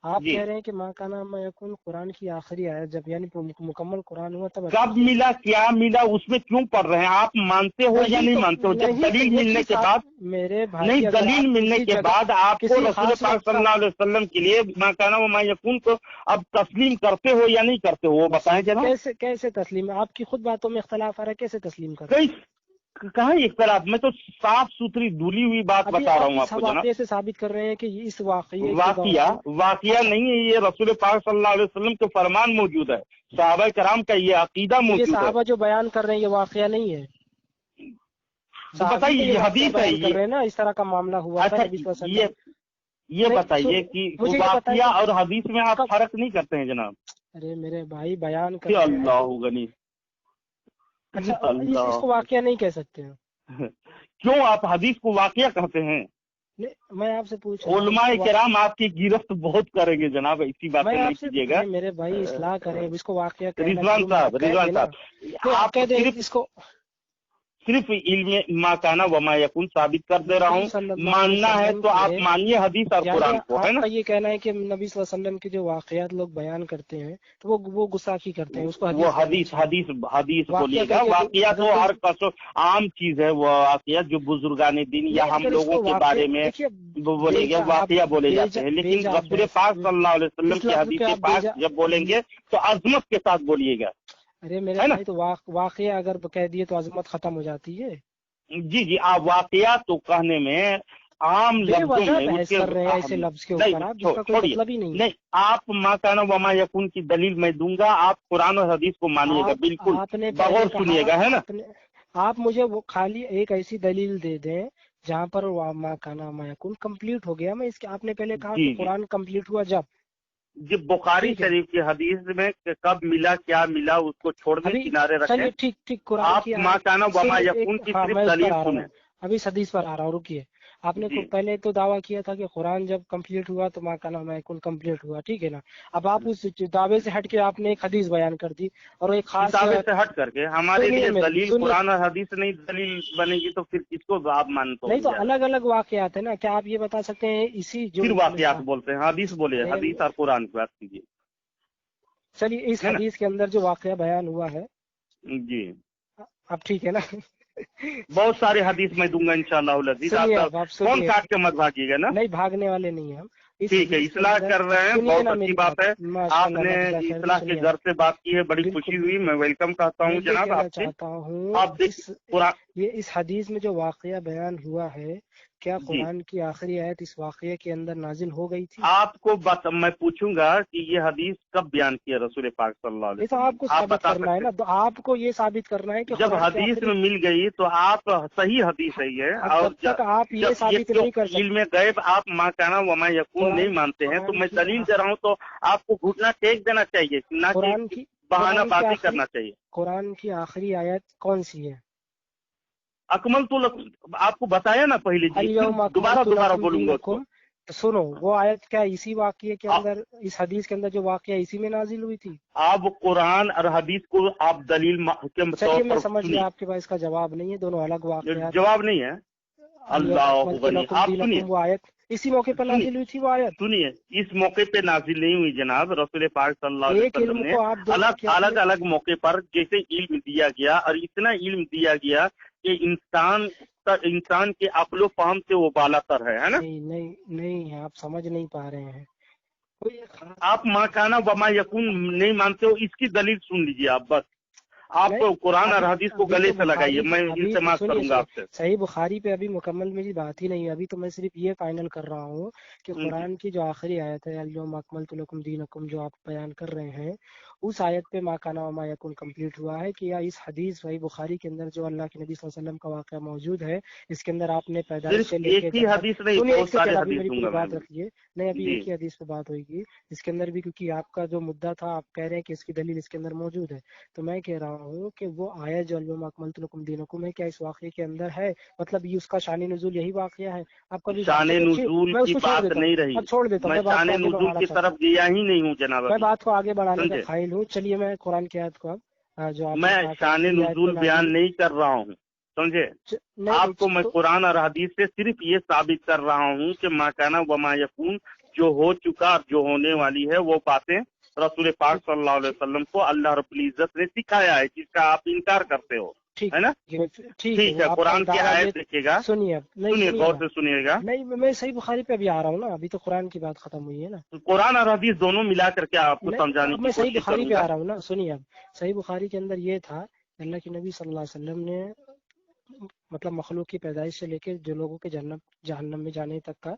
आप कह रहे हैं कि मकाना वमा यकून कुरान की आखिरी आयत जब यानी मुकम्मल कुरान हुआ तब कब मिला, क्या मिला, उसमें क्यों पढ़ रहे हैं? आप मानते हो या नहीं मानते हो? जब दलील मिलने के बाद, मेरे भाई नहीं, दलील मिलने के बाद आपको रसूल पाक सल्लल्लाहु अलैहि वसल्लम के लिए मकाना वमा यकून को अब तस्लीम करते हो या नहीं करते हो, वो बताएं जनाब। कैसे तस्लीम? आपकी खुद बातों में इख्तलाफ आ रहा है, कैसे तस्लीम करते? कहाँ इख्तलाफ? मैं तो साफ सुथरी धुली हुई बात बता रहा हूँ आपको जनाब। से साबित कर रहे हैं कि इस वाकया नहीं है, ये रसूल पाक सल्लल्लाहु अलैहि वसल्लम के फरमान मौजूद है, सहाबा कराम का ये अकीदा मौजूद है। सहाबा जो बयान कर रहे हैं ये वाकया नहीं है, बताइए, ये हदीस है, कर रहे हैं ना, इस तरह का मामला हुआ। अच्छा, ये बताइए कि वाकया और हदीस में आप फर्क नहीं करते हैं जनाब? अरे मेरे भाई, बयान कर अल्लाह गनी। अच्छा, इसको वाकया नहीं कह सकते हैं? क्यों आप हदीस को वाकया कहते हैं? मैं आपसे पूछ उलमाए किराम आपकी गिरफ्त बहुत करेंगे जनाब, इसी बात नहीं कीजिएगा। मेरे भाई इस्लाह करें, इसको वाकया रिजवान साहब आप कह दें इसको सिर्फ इल्म मकाना वमा यकून साबित कर दे रहा हूँ। मानना है तो आप मानिए हदीस और कुरान को, है ना? ये कहना है कि नबी सल्लल्लाहु अलैहि वसल्लम के जो वाकयात लोग बयान करते हैं तो वो गुस्ताखी करते हैं, उसको वो हदीस बोलिएगा। वाकया तो हर कसो आम चीज है, वो वाकया जो बुजुर्गान दिन या हम लोगों के बारे में बोलेंगे, वाकया बोले जाते हैं। लेकिन रसूल पाक सल्लल्लाहु अलैहि वसल्लम की हदीस पाक जब बोलेंगे तो अजमत के साथ बोलिएगा। अरे मेरे भाई, तो वाकया अगर कह दिए तो अजमत खत्म हो जाती है। जी जी, आप वाकया तो कहने में आम लफ्जों में ऐसे लफ्ज के ऊपर आप जिसका कोई मतलब ही नहीं। आप मकाना वमा यकून की दलील मैं दूंगा, आप कुरान और हदीस को मानिएगा, बिल्कुल बगौर सुनिएगा, है ना? आप मुझे वो खाली एक ऐसी दलील दे दें जहाँ पर मकाना वमा यकून कंप्लीट हो गया। मैं इसके आपने पहले कहा कि कुरान कंप्लीट हुआ जब बुखारी शरीफ की हदीस में कब मिला, क्या मिला, उसको छोड़ दें, किनारे रखें। ठीक, आप मकाना वमा यकून की सिर्फ दलील सुने। अभी इस हदीस पर आ रहा हूँ, रुकिए। आपने पहले तो दावा किया था कि कुरान जब कंप्लीट हुआ तो मकाना वमा यकून कंप्लीट हुआ, ठीक है ना? अब आप उस दावे से हट के आपने एक हदीस बयान कर दी, और एक खास दावे से हट करके हमारे लिए दलील कुरान और हदीस नहीं दलील बनेगी तो फिर किसको आप मानते? नहीं, तो अलग अलग वाकयात है ना, क्या आप ये बता सकते हैं इसी जो फिर वाकयात बोलते हैं? हदीस बोले, हदीस और कुरान की बात कीजिए। चलिए, इस हदीस के अंदर जो वाकया बयान हुआ है जी, अब ठीक है ना? बहुत सारे हदीस में दूंगा इंशाअल्लाह। फोन काट के मत भागिएगा ना। नहीं, भागने वाले नहीं हम। ठीक है, इस्लाह कर रहे हैं, बहुत अच्छी बात है। आपने इस्लाह के घर से बात की है, बड़ी खुशी हुई, मैं वेलकम कहता हूँ जनाब आपसे। आप ये इस हदीस में जो वाकया बयान हुआ है, क्या कुरान की आखिरी आयत इस वाकये के अंदर नाजिल हो गई थी? आपको मैं पूछूंगा कि ये हदीस कब बयान किया रसूल पाक सल्लल्लाहु अलैहि वसल्लम? तो आपको साबित करना है ना, तो आपको ये साबित करना है कि जब हदीस में मिल गई तो आप सही हदीस है ये, और जब आप ये साबित नहीं कर सकते, इल्म गैब आप मकाना वमा यकून नहीं मानते हैं, तो मैं दलील दे रहा हूँ, तो आपको घुटना टेक देना चाहिए, ना कि बहानाबाजी करना चाहिए। कुरान की आखिरी आयत कौन सी है? अकमल तो आपको बताया ना पहले जी, दोबारा बोलूंगा उसको। तो सुनो, वो आयत क्या इसी वाक़ये के अंदर, इस हदीस के अंदर जो वाक़या इसी में नाजिल हुई थी? आप कुरान और हदीस को आप दलील के चलिए तौर मैं पर समझ सुनिए। गया, आपके पास इसका जवाब नहीं है, दोनों अलग वाक़यात। जवाब नहीं है। अल्लाह गनी। आप सुनिए, वो आयत इसी मौके पर नाजिल हुई थी वो आयत? सुनिए, इस मौके पे नाजिल नहीं हुई जनाब। रसूल पाक सल्लल्लाहु अलैहि एक वसल्लम इल्म ने को आप अलग अलग अलग मौके पर जैसे इल्म दिया गया, और इतना इल्म दिया गया कि इंसान के अक्लो फहम से वो बालातर है ना? नहीं नहीं नहीं, आप समझ नहीं पा रहे हैं। कोई खास आप माकाना वमा यकून नहीं मानते हो, इसकी दलील सुन लीजिए आप बस। आप कुरान और हदीस को गले से लगाइए, मैं इल्तिमास करूंगा आपसे। सही बुखारी पे अभी मुकम्मल मेरी बात ही नहीं है, अभी तो मैं सिर्फ ये फाइनल कर रहा हूँ कि कुरान की जो आखिरी आयत है अल-यौम अकमलतु लकुम दीनकुम, जो आप बयान कर रहे हैं, उस आयत पे मा काना वमा यकुन कंप्लीट हुआ है कि या इस हदीस सही बुखारी के अंदर जो अल्लाह के नबी सल्लल्लाहु अलैहि वसल्लम का वाक़या मौजूद है, इसके अंदर आपने पैदाइश से लेके एक ही हदीस नहीं, बहुत सारे हदीस मेरी दूंगा बात मैं। रखिए, नहीं अभी एक ही हदीस पे बात होगी इसके अंदर भी, क्योंकि आपका जो मुद्दा था आप कह रहे हैं कि इसकी दलील इसके अंदर मौजूद है, तो मैं कह रहा हूँ कि वो आयत जो अल-यौम अकमलतु लकुम दीनकुम है, क्या इस वाक़ये के अंदर है? मतलब ये उसका शान नुज़ूल यही वाक़या है? आपका भी शान नुज़ूल की बात नहीं रही, अब छोड़ देता हूँ, मैं शान नुज़ूल की तरफ गया ही नहीं हूँ जनाब। मैं बात को आगे बढ़ाने का कायल हूँ। चलिए मैं कुरान की आयत को अब जो मैं शान नुज़ूल बयान नहीं कर रहा हूँ, समझे? आपको मैं कुरान और हदीस से सिर्फ ये साबित कर रहा हूँ कि माकाना व मा यकून, जो हो चुका और जो होने वाली है वो बातें रसूल पाक सल्लल्लाहु अलैहि वसल्लम को अल्लाह रब्बुल इज्जत ने सिखाया है, जिसका आप इनकार करते हो, है ना? ठीक है, कुरान की आयत देखिएगा, सुनिए गौर से सुनिएगा। नहीं, मैं सही बुखारी पे अभी आ रहा हूँ ना, अभी तो कुरान की बात खत्म हुई है ना। कुरान और हदीस दोनों मिला करके आपको समझाने की मैं सही कोशिश बुखारी पे आ करूंगा। रहा हूँ ना, सुनिए। अब सही बुखारी के अंदर ये था, अल्लाह के नबी सल्लल्लाहु अलैहि वसल्लम ने मतलब मखलूक की पैदाइश से लेकर जो लोगों के जहन्नम में जाने तक का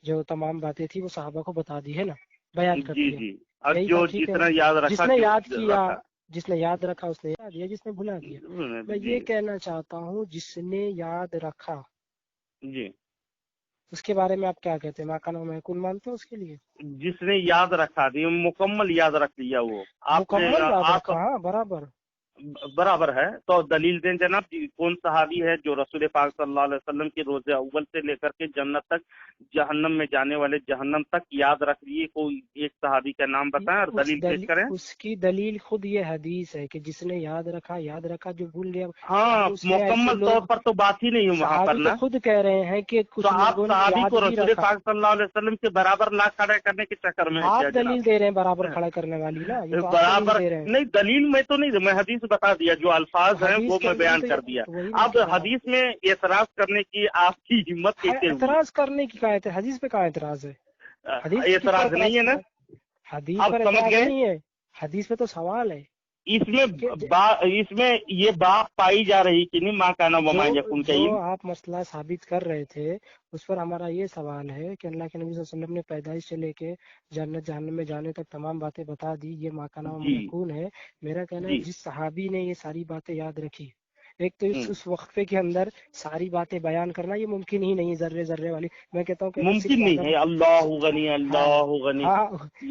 जो तमाम बातें थी वो सहाबा को बता दी है ना, बयान कर दिया। जी। और जो जितना याद रखा, जिसने याद किया, जिसने याद रखा उसने याद दिया, जिसने भुला दिया। मैं ये कहना चाहता हूँ जिसने याद रखा जी, उसके बारे में आप क्या कहते हैं? माकाना महकून मानते हैं उसके लिए? जिसने याद रखा दिया, मुकम्मल याद रख लिया, वो मुकम्मल याद रखा, हाँ बराबर है। तो दलील दें जनाब, कौन सहाबी है जो रसूल पाक सल्लल्लाहु अलैहि वसल्लम के रोज़े अव्वल से लेकर के जन्नत तक, जहन्नम में जाने वाले जहन्नम तक याद रख लिए? कोई एक सहाबी का नाम बताएं और दलील पेश करें। उसकी दलील खुद ये हदीस है कि जिसने याद रखा जो भूल गया। हाँ, मुकम्मल तौर पर तो बात ही नहीं है वहाँ पर ना। तो खुद कह रहे हैं कि कुछ तो आप सहाबी को रसूल पाक सल्लल्लाहु अलैहि वसल्लम के बराबर ला खड़ा करने के चक्कर में आप दलील दे रहे हैं बराबर खड़ा करने वाली ना, ये बराबर नहीं, दलील में तो नहीं, मैं हदीस बता दिया, जो अल्फाज हैं वो मैं बयान कर दिया। अब हदीस में एतराज करने की आपकी हिम्मत कैसे हुई? एतराज करने की कहा है, हदीस पे कहाँ एतराज है? एतराज नहीं है ना, हदीस पर एतराज नहीं है, हदीस पे तो सवाल है। इसमें ये बात पाई जा रही कि नहीं, माँ का नाम वमा यकुन का जो आप मसला साबित कर रहे थे उस पर हमारा ये सवाल है कि अल्लाह के नबी सल्लल्लाहु अलैहि वसल्लम ने पैदाइश से लेके जन्नत जहन्नम में जाने तक तमाम बातें बता दी, ये माँ का नाम यकुन है। मेरा कहना है जिस सहाबी ने ये सारी बातें याद रखी, एक तो उस वक्फे के अंदर सारी बातें बयान करना ये मुमकिन ही नहीं है, जर्रे जर्रे वाली। मैं कहता हूँ कि मुमकिन नहीं है। अल्लाह गनी, अल्लाह गनी,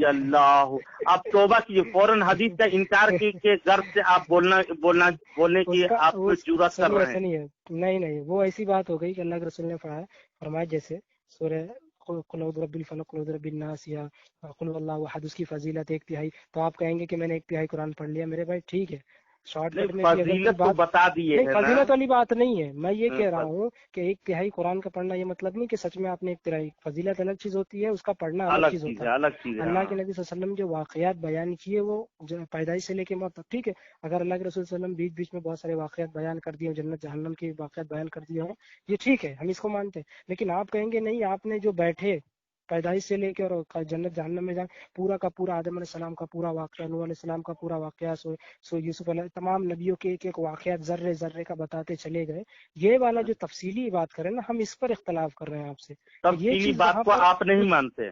अल्लाह। आप तौबा कीजिए, फौरन हदीस का इनकार के गर्ज से आप बोलने की आप जुर्रत कर रहे हैं। नहीं, वो ऐसी बात हो गई कि अल्लाह के रसूल ने फरमाया जैसे सूरह कुल औज़ु बिरब्बिल फलक, कुल औज़ु बिरब्बिन नास या कुल हुवल्लाहु अहद, उसकी फजीलत 1/3, तो आप कहेंगे कि मैंने 1/3 कुरान पढ़ लिया। मेरे भाई ठीक है, शॉर्टकट में फजीलत तो बता दिए है ना। फजीलत वाली बात नहीं है, मैं ये कह रहा हूँ कि 1/3 कुरान का पढ़ना ये मतलब नहीं कि सच में आपने 1/3। फजीलत अलग चीज होती है, उसका पढ़ना अलग चीज होता है। अल्लाह के नबी सल्लल्लाहु अलैहि वसल्लम जो वाकयात बयान किए वो पैदाइश से लेके मौत तक, ठीक है। अगर अल्लाह के रसूल सल्लल्लाहु अलैहि वसल्लम बीच में बहुत सारे वाकयात बयान कर दिए, जन्नत जहन्नम के वाकयात बयान कर दिए हो, ये ठीक है, हम इसको मानते हैं। लेकिन आप कहेंगे नहीं, आपने जो बैठे पैदाइश से लेकर और जन्नत जहन्नम में जाए पूरा का पूरा आदम अलैहिस्सलाम का पूरा वाक़या, नूह अलैहिस्सलाम का पूरा वाक़या, सो यूसुफ तमाम नबियों के एक वाक़यात जर्रे जर्रे का बताते चले गए, ये वाला जो तफसीली बात करें ना, हम इस पर इख्तलाफ कर रहे हैं आपसे। तफसीली बात को आप नहीं मानते?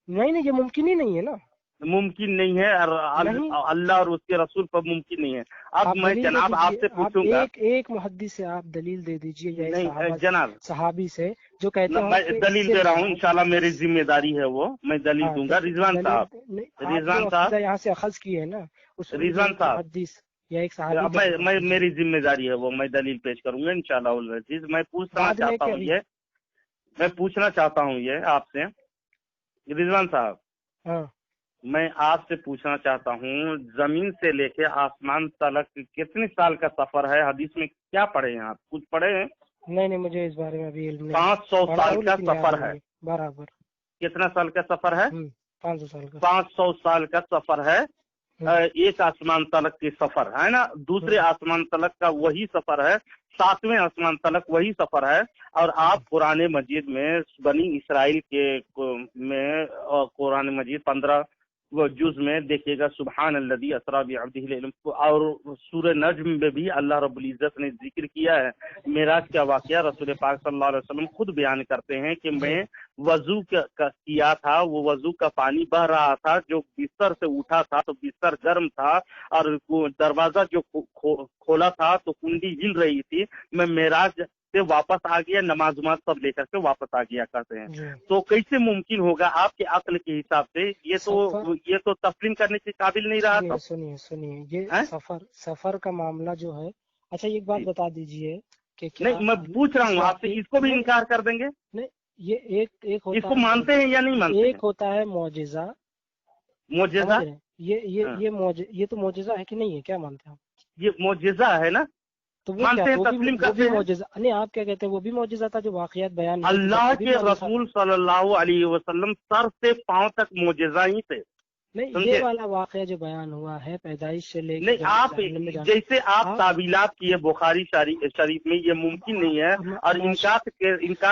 नहीं, ये मुमकिन ही नहीं है ना, मुमकिन नहीं है, और अल्लाह और उसके रसूल पर मुमकिन नहीं है। अब मैं जनाब आपसे पूछूंगा, एक मुहद्दिस से आप दलील दे दीजिए, नहीं जनाब, सहाबी से जो कहते हैं। मैं दलील दे रहा हूँ, इंशाल्लाह मेरी जिम्मेदारी है वो, मैं दलील दूंगा। रिजवान साहब यहाँ से अखज़ की है ना, उस रिजवान साहब मुहद्दिस या एक सहाबी, मैं मेरी जिम्मेदारी है वो, मैं दलील पेश करूंगा इंशाल्लाह। मैं पूछना चाहता हूँ ये आपसे रिजवान साहब, हाँ मैं आपसे पूछना चाहता हूँ, जमीन से लेके आसमान तक कितने साल का सफर है? हदीस में क्या पढ़े हैं आप? कुछ पढ़े हैं? नहीं मुझे इस बारे में अभी इल्म नहीं। 500 पढ़ा साल हूँ का लेकिन याद सफर नहीं है। है। बराबर। कितना साल का सफर है? 500 साल का। 500 साल का सफर है। एक आसमान तलक की सफर है ना, दूसरे आसमान तलक का वही सफर है, 7वें आसमान तलक वही सफर है। और आप कुरान मजीद में बनी इसराइल के में कुरान मजीद 15 जुज में देखिएगा, सुबहान अल्लज़ी असरा बिअब्दिही लैलन, और सूरह नज्म में भी अल्लाह रब्बुल इज्जत ने जिक्र किया है मेराज का वाकया। रसूल पाक सल्लल्लाहु अलैहि वसल्लम खुद बयान करते हैं कि मैं वजू किया था, वो वजू का पानी बह रहा था, जो बिस्तर से उठा था तो बिस्तर गर्म था, और दरवाजा जो खोला था तो कुंडी हिल रही थी। मैं मेराज से वापस आ गया, नमाज सब लेकर के वापस आ गया करते हैं। तो कैसे मुमकिन होगा आपके अक्ल के हिसाब से? ये तो तस्लीम करने के काबिल नहीं रहा था। सुनिए ये सफर का मामला जो है। अच्छा एक बात बता दीजिए कि क्या नहीं, मैं पूछ रहा हूँ आपसे, इसको भी इनकार कर देंगे? नहीं, ये एक होता इसको मानते हैं या नहीं मानते? एक होता है मौजिजा। ये तो मौजिजा है कि नहीं है? क्या मानते हैं? ये मौजिजा है ना, तो वो मानते क्या? हैं, तस्लीम करते हैं। मौजिजा नहीं, आप क्या कहते हैं? वो भी मौजिजा था जो वाकयात बयान अल्लाह के रसूल सल्लल्लाहु अलैहि वसल्लम सर से पांव तक मौजिजा ही थे। नहीं, ये वाला वाकया जो बयान हुआ है पैदाइश से लेकर, नहीं, आप जैसे आप तावीलात किए बुखारी शरीफ में, ये मुमकिन नहीं है। और इनकार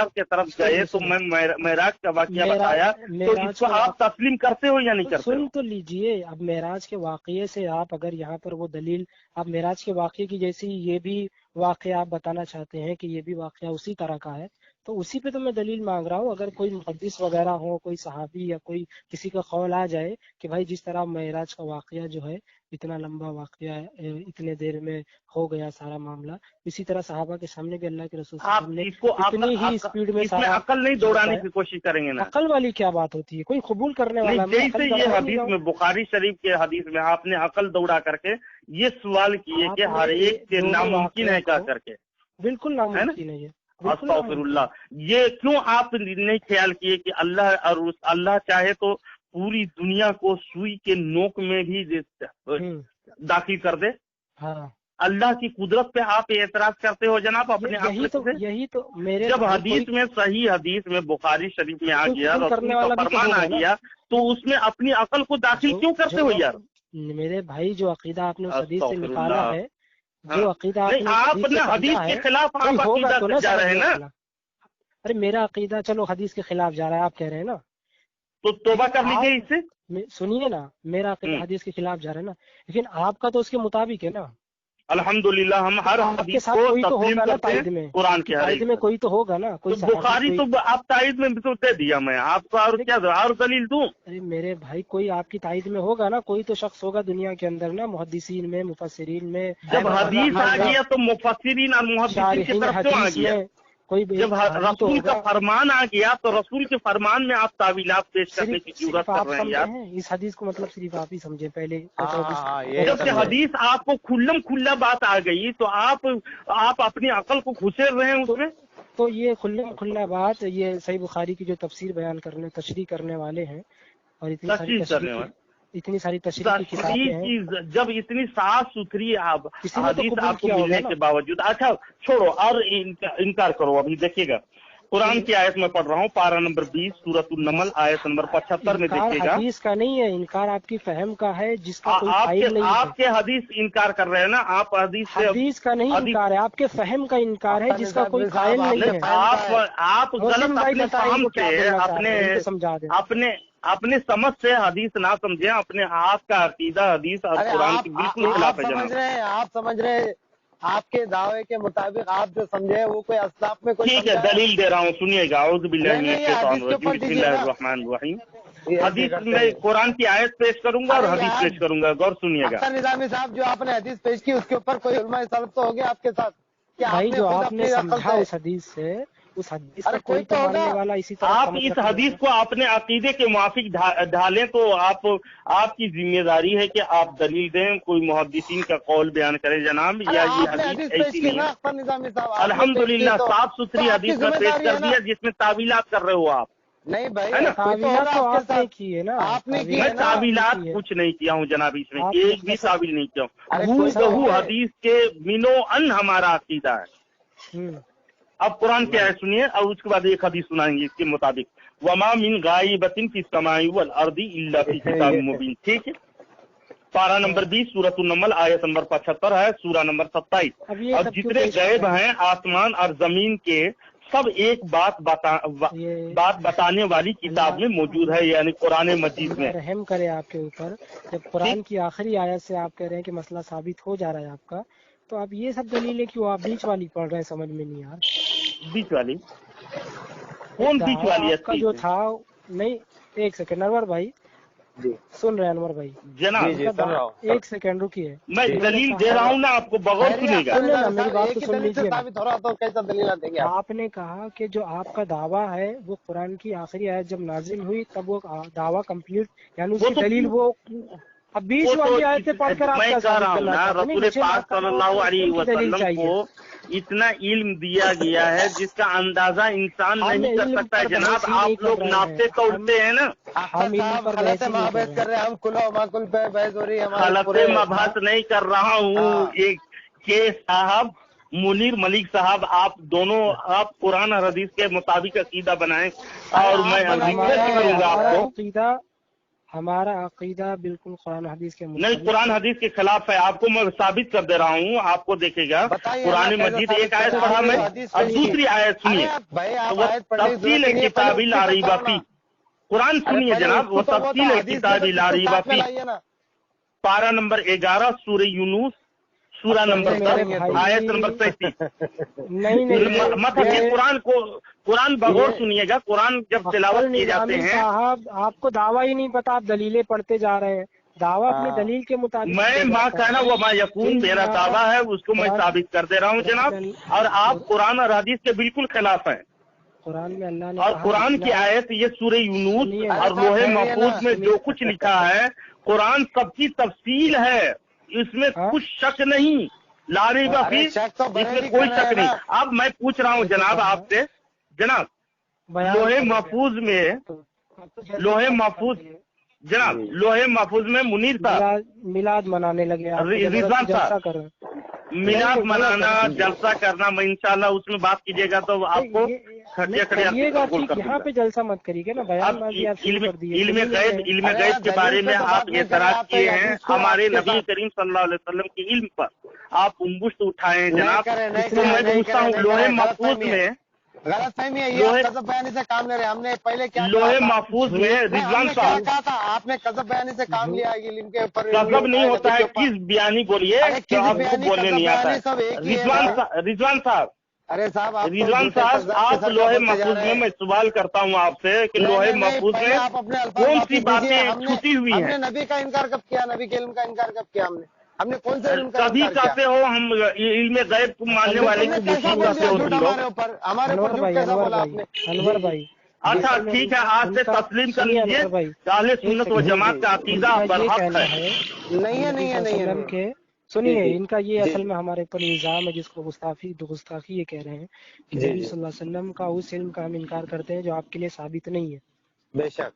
के तरफ गए तो मैं मेराज का वाकया बताया, तो इसको आप तस्लीम करते हो या नहीं करते? सुन तो लीजिए, अब मेराज के वाकये से आप अगर यहाँ पर वो दलील, आप मेराज के वाकये की जैसी ये भी वाकया आप बताना चाहते हैं कि ये भी वाकया उसी तरह का है, तो उसी पे तो मैं दलील मांग रहा हूँ। अगर कोई मुहद्दिस वगैरह हो, कोई सहाबी या कोई किसी का कौल आ जाए कि भाई जिस तरह मेराज का वाकया जो है इतना लंबा वाकया है, इतने देर में हो गया सारा मामला, इसी तरह सहाबा के सामने भी अल्लाह के रसूल ने इतनी ही स्पीड में इसमें अकल नहीं दौड़ाने की कोशिश करेंगे ना? अकल वाली क्या बात होती है? कोई कबूल करने वाला जैसे ये हदीस में, बुखारी शरीफ के हदीस में आपने अकल दौड़ा करके ये सवाल किए कि हर एक के नामुमकिन है क्या करके। बिल्कुल नामुमकिन है ये। अस्तगफिरुल्लाह। ये क्यों आप नहीं ख्याल किए कि अल्लाह चाहे तो पूरी दुनिया को सुई के नोक में भी दाखिल कर दे? हाँ, अल्लाह की कुदरत पे आप एतराज करते हो जनाब अपने यही तो मेरे, जब हदीस में, सही हदीस में बुखारी शरीफ में आ गया, रसूल का फरमान आ गया, तो उसमें अपनी अकल को दाखिल क्यों करते हो यार? मेरे भाई, जो अकीदा आपने उस हदीस से निकाला है, जो अकीदा आपने हदीस के खिलाफ आप अकीदा जा रहे हैं ना? अरे मेरा अकीदा चलो हदीस के खिलाफ जा रहा है, आप कह रहे हैं ना, तो तौबा कर लीजिए इससे। सुनिए ना, मेरा अकीदा हदीस के खिलाफ जा रहा है ना, लेकिन आपका तो उसके मुताबिक है ना। अल्हम्दुलिल्लाह, हम हर हदीस को तस्लीम करते हैं, कुरान के तायद में कोई तो होगा ना, कोई तो बुखारी तो आप तायद में भी तो दे दिया मैं आपको, और क्या और दलील दूं? अरे मेरे भाई, कोई आपकी तायद में होगा ना, कोई तो शख्स होगा दुनिया के अंदर ना, मुहद्दिसीन में, मुफस्सिरीन में। जब हदीस आ गया तो मुफस्सिरीन और मुहद्दिसीन की तरफ क्यों आ गया? कोई जब रसूल का फरमान आ गया तो रसूल के फरमान में आप तावीलात पेश करने की जरूरत कर रहे हैं यार। इस हदीस को मतलब सिर्फ आप ही समझे पहले। जब से हदीस आपको खुल्ला बात आ गई तो आप अपनी अकल को घुसेड़ रहे हैं उसमें। तो ये खुल्ला बात, ये सही बुखारी की जो तफसीर बयान करने, तशरीह करने वाले हैं, और इतनी सारी तशरीह की किताबें हैं, जब इतनी साफ सुथरी हदीस आपको मिलने के बावजूद, अच्छा छोड़ो और इनकार करो। अभी देखिएगा कुरान की आयत में पढ़ रहा हूँ, पारा नंबर 20 सूरतुन नमल आयत नंबर 75 में देखिएगा। हदीस का नहीं है इनकार, आपकी फहम का है, जिसका कोई फाइल नहीं है। आपके हदीस इनकार कर रहे हैं ना, आप हदीस का नहीं इनकार है, आपके फहम का इनकार है, जिसका कोई फाइल नहीं है। आप गलत अपने फहम से, समझा दें, अपने समझ से हदीस ना समझे, अपने आपका अकीदा हदीस और कुरान की बिल्कुल खिलाफ है। आप समझ रहे हैं, आपके दावे के मुताबिक आप जो समझे वो कोई अस्लाफ में कोई, ठीक है, दलील दे रहा हूँ, सुनिएगा। औज़ु बिल्लाहि मिनश शैतानिर रजीम, बिस्मिल्लाहिर रहमानिर रहीम। हदीस में कुरान की आयत पेश करूंगा और हदीस पेश करूंगा, गौर सुनिएगा। अख्तर निजामी साहब, जो आपने हदीस पेश की उसके ऊपर कोई उलमा सलब तो हो गया आपके साथ? भाई जो आपने समझा उस हदीस से, उस हदीस का कोई तो मानने वाला इसी तरह। आप इस हदीस को अपने अकीदे के मुआफिक ढालें तो आपकी जिम्मेदारी है कि आप दलील दें, कोई मुहद्दिसीन का कौल बयान करें जनाब, या ये हदीस ऐसी नहीं है। अल्हम्दुलिल्लाह, साफ सुथरी हदीस में पेश कर दिया जिसमें तावीलात कर रहे हो आप। नहीं भाई, है ना? तावीलात तो आपके आपने साथ की है ना, आपने की है मैं ना। तावीलात कुछ नहीं किया हूँ जनाब, इसमें आप एक भी मतलब- तावील नहीं किया अरे हूँ। कोई हूबहू तो है। हदीस के मिनो अन हमारा अकीदा है। अब कुरान क्या है सुनिए, और उसके बाद एक हदीस सुनाएंगे इसके मुताबिक। वमा मिन गाइबतिन फी समाई वल अर्दी इल्ला फी किताबिन मुबीन। ठीक है, पारा नंबर 20 सूरह नमल आयत नंबर 75 है, सूरा नंबर 27। अब ये और सब क्यों जितने पेश गैब करते हैं? हैं आसमान और जमीन के, सब एक ये बात बताने वाली किताब में मौजूद है, यानी कुरान मजीद अल्लाह में। रहम करे आपके ऊपर। जब कुरान की आखिरी आयत से आप कह रहे हैं कि मसला साबित हो जा रहा है आपका, तो आप ये सब दलीलें क्यों आप बीच वाली पढ़ रहे हैं, समझ में नहीं यार। बीच वाली कौन बीच वाली? आपका जो था, नहीं एक सेकंड अनवर भाई, जी सुन रहे हैं अनवर भाई? जनाब जी, सुन रहा हूँ। एक सेकंड रुकिए, मैं दलील दे रहा हूँ ना आपको, बगौर सुनेगा। सुनिए ना, मेरी बात तो सुन दलील से लीजिए ना। साबित हो रहा तो कैसा दलील देंगे आप? आपने कहा कि जो आपका दावा है वो कुरान की आखिरी आयत जब नाजिल हुई तब वो दावा कंप्लीट, यानी उसकी तो- दलील वो अब बीच वो तो वाली आयत से पढ़कर आप मैं क्या कह साबित रहा हूँ करना ना, चाहते हैं? रसूल मुझे पाक आपका सल्लल्लाहु अलैहि उनकी दलील वसल्लम चाहिए। को इतना इल्म दिया गया है जिसका अंदाजा इंसान हम नहीं कर इल्म सकता है पर जनाब। बहस ही नहीं आप कर लोग रहे नापते हैं। तोड़ते हैं ना। हम इल्म पर गलत बहस है, ही नहीं बहस कर रहे हैं हम, कुलो माकुल पे बहस हो रही है हमारे गलत पूरे। मबहस नहीं कर रहा हूँ। हाँ। एक के साहब मुनीर मलिक साहब, आप दोनों आप कुरान और हदीस के मुताबिक अकीदा बनाएं, और मैं रिक्वेस्ट करूंगा आपको। हमारा अकीदा बिल्कुल कुरान हदीस के नहीं, कुरान हदीस के खिलाफ है, आपको मैं साबित कर दे रहा हूँ, आपको देखेगा। कुरान मजीद एक आयत पढ़ा मैं, और दूसरी आयत सुनिए, तफसील है किताबी ला रईबा फी। कुरान सुनिए जनाब, वो तफसील है किताबी ला रईबा फी। पारा नंबर 11 सूरह यूनुस, सूरा नंबर 10 आयत नंबर 37। नहीं मतलब ये कुरान बगौर सुनिएगा। कुरान जब तिलावत किए जाते हैं, साहब आपको दावा ही नहीं पता, आप दलीलें पढ़ते जा रहे हैं। दावा अपनी दलील के मुताबिक मैं माँ कहना वो माँ यकून मेरा दावा है, उसको मैं साबित कर दे रहा हूँ जनाब। और आप कुरान और हदीस के बिल्कुल खिलाफ हैं। कुरान में अल्लाह ने और कुरान की आयत ये सूरह यूनुस और लोहे महफूज में जो कुछ लिखा है, कुरान सबकी तफसील है, इसमें कुछ शक नहीं। लारी बफी, इसमें कोई शक नहीं। अब मैं पूछ रहा हूँ जनाब आपसे, जनाब लोहे महफूज में मुनीर साहब मिलाद मनाने लगे, रिजवान साहब, मिलाद मनाना जलसा करना, मैं इंशाल्लाह उसमें बात कीजिएगा तो आपको करिएगा। ठीक, यहाँ पे जलसा मत करिएगा ना, बयान इल्म गैब के बारे में आप एतराज किए हैं हमारे नबी करीम सल्लल्लाहु अलैहि वसल्लम के इल्म पर, आप उंगुश्त उठाए हैं जनाब। तो मैं पूछता हूँ लोहे महफूज में गलत फहमी है, ये कज़ब बयानी से काम ले रहे हैं। हमने पहले क्या लोहे महफूज में रिजवान साहब कहा था, आपने कज़ब बयानी से काम लिया इल्म के ऊपर। कज़ब नहीं होता है, किस बयानी बोलिए, तो आपको बोलने नहीं आता है। रिजवान साहब, अरे साहब, रिजवान साहब, आप लोहे महफूज में, मैं सवाल करता हूँ आपसे कि लोहे महफूज में कौन सी बातें छुटी हुई हैं? हमने नबी का इनकार कब किया? नबी के इल्म का इनकार कब किया हमने कौन से इल्म का कभी कहते हो हम इल्म गैब को मानने वाले को मुस्लिम कहते हो तुम लोग? हमारे ऊपर कैसा बोला आपने? अनवर भाई, अच्छा ठीक है, आज से तस्लीम कर लीजिए, अहले सुन्नत व जमात का अकीदा बरहक है। नहीं है। सुनिए, इनका ये असल में हमारे ऊपर इल्जाम है, जिसको गुस्ताखी ये कह रहे हैं कि नबी सल्लल्लाहु अलैहि वसल्लम का उस इल्म का हम इनकार करते हैं जो आपके लिए साबित नहीं है। बेशक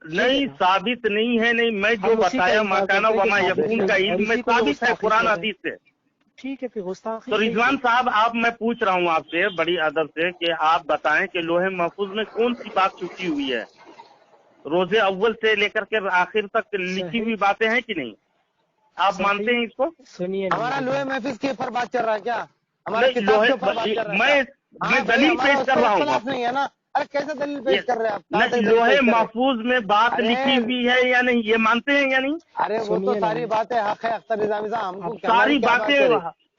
नहीं, साबित नहीं है। नहीं, मैं जो बताया मकाना वमा यकून का इल्म में साबित है कुरान हदीस से। ठीक है, फिर गुस्ताखी। तो रिजवान साहब, आप, मैं पूछ रहा हूँ आपसे बड़ी अदब से कि आप बताएं कि लोहे महफूज में कौन सी बात छुपी हुई है? रोजे अव्वल से लेकर के आखिर तक लिखी हुई बातें हैं कि नहीं? आप मानते हैं इसको? सुनिए, हमारा लोहे महफूज के ऊपर बात चल रहा है क्या? मैं दलील पेश कर रहा हूँ। नहीं है ना? अरे कैसे दलील पेश कर रहे हैं आप? लोहे महफूज में बात लिखी हुई है या नहीं, ये मानते हैं या नहीं? अरे वो तो सारी बातें हक है अख्तर निजामी साहब, हमको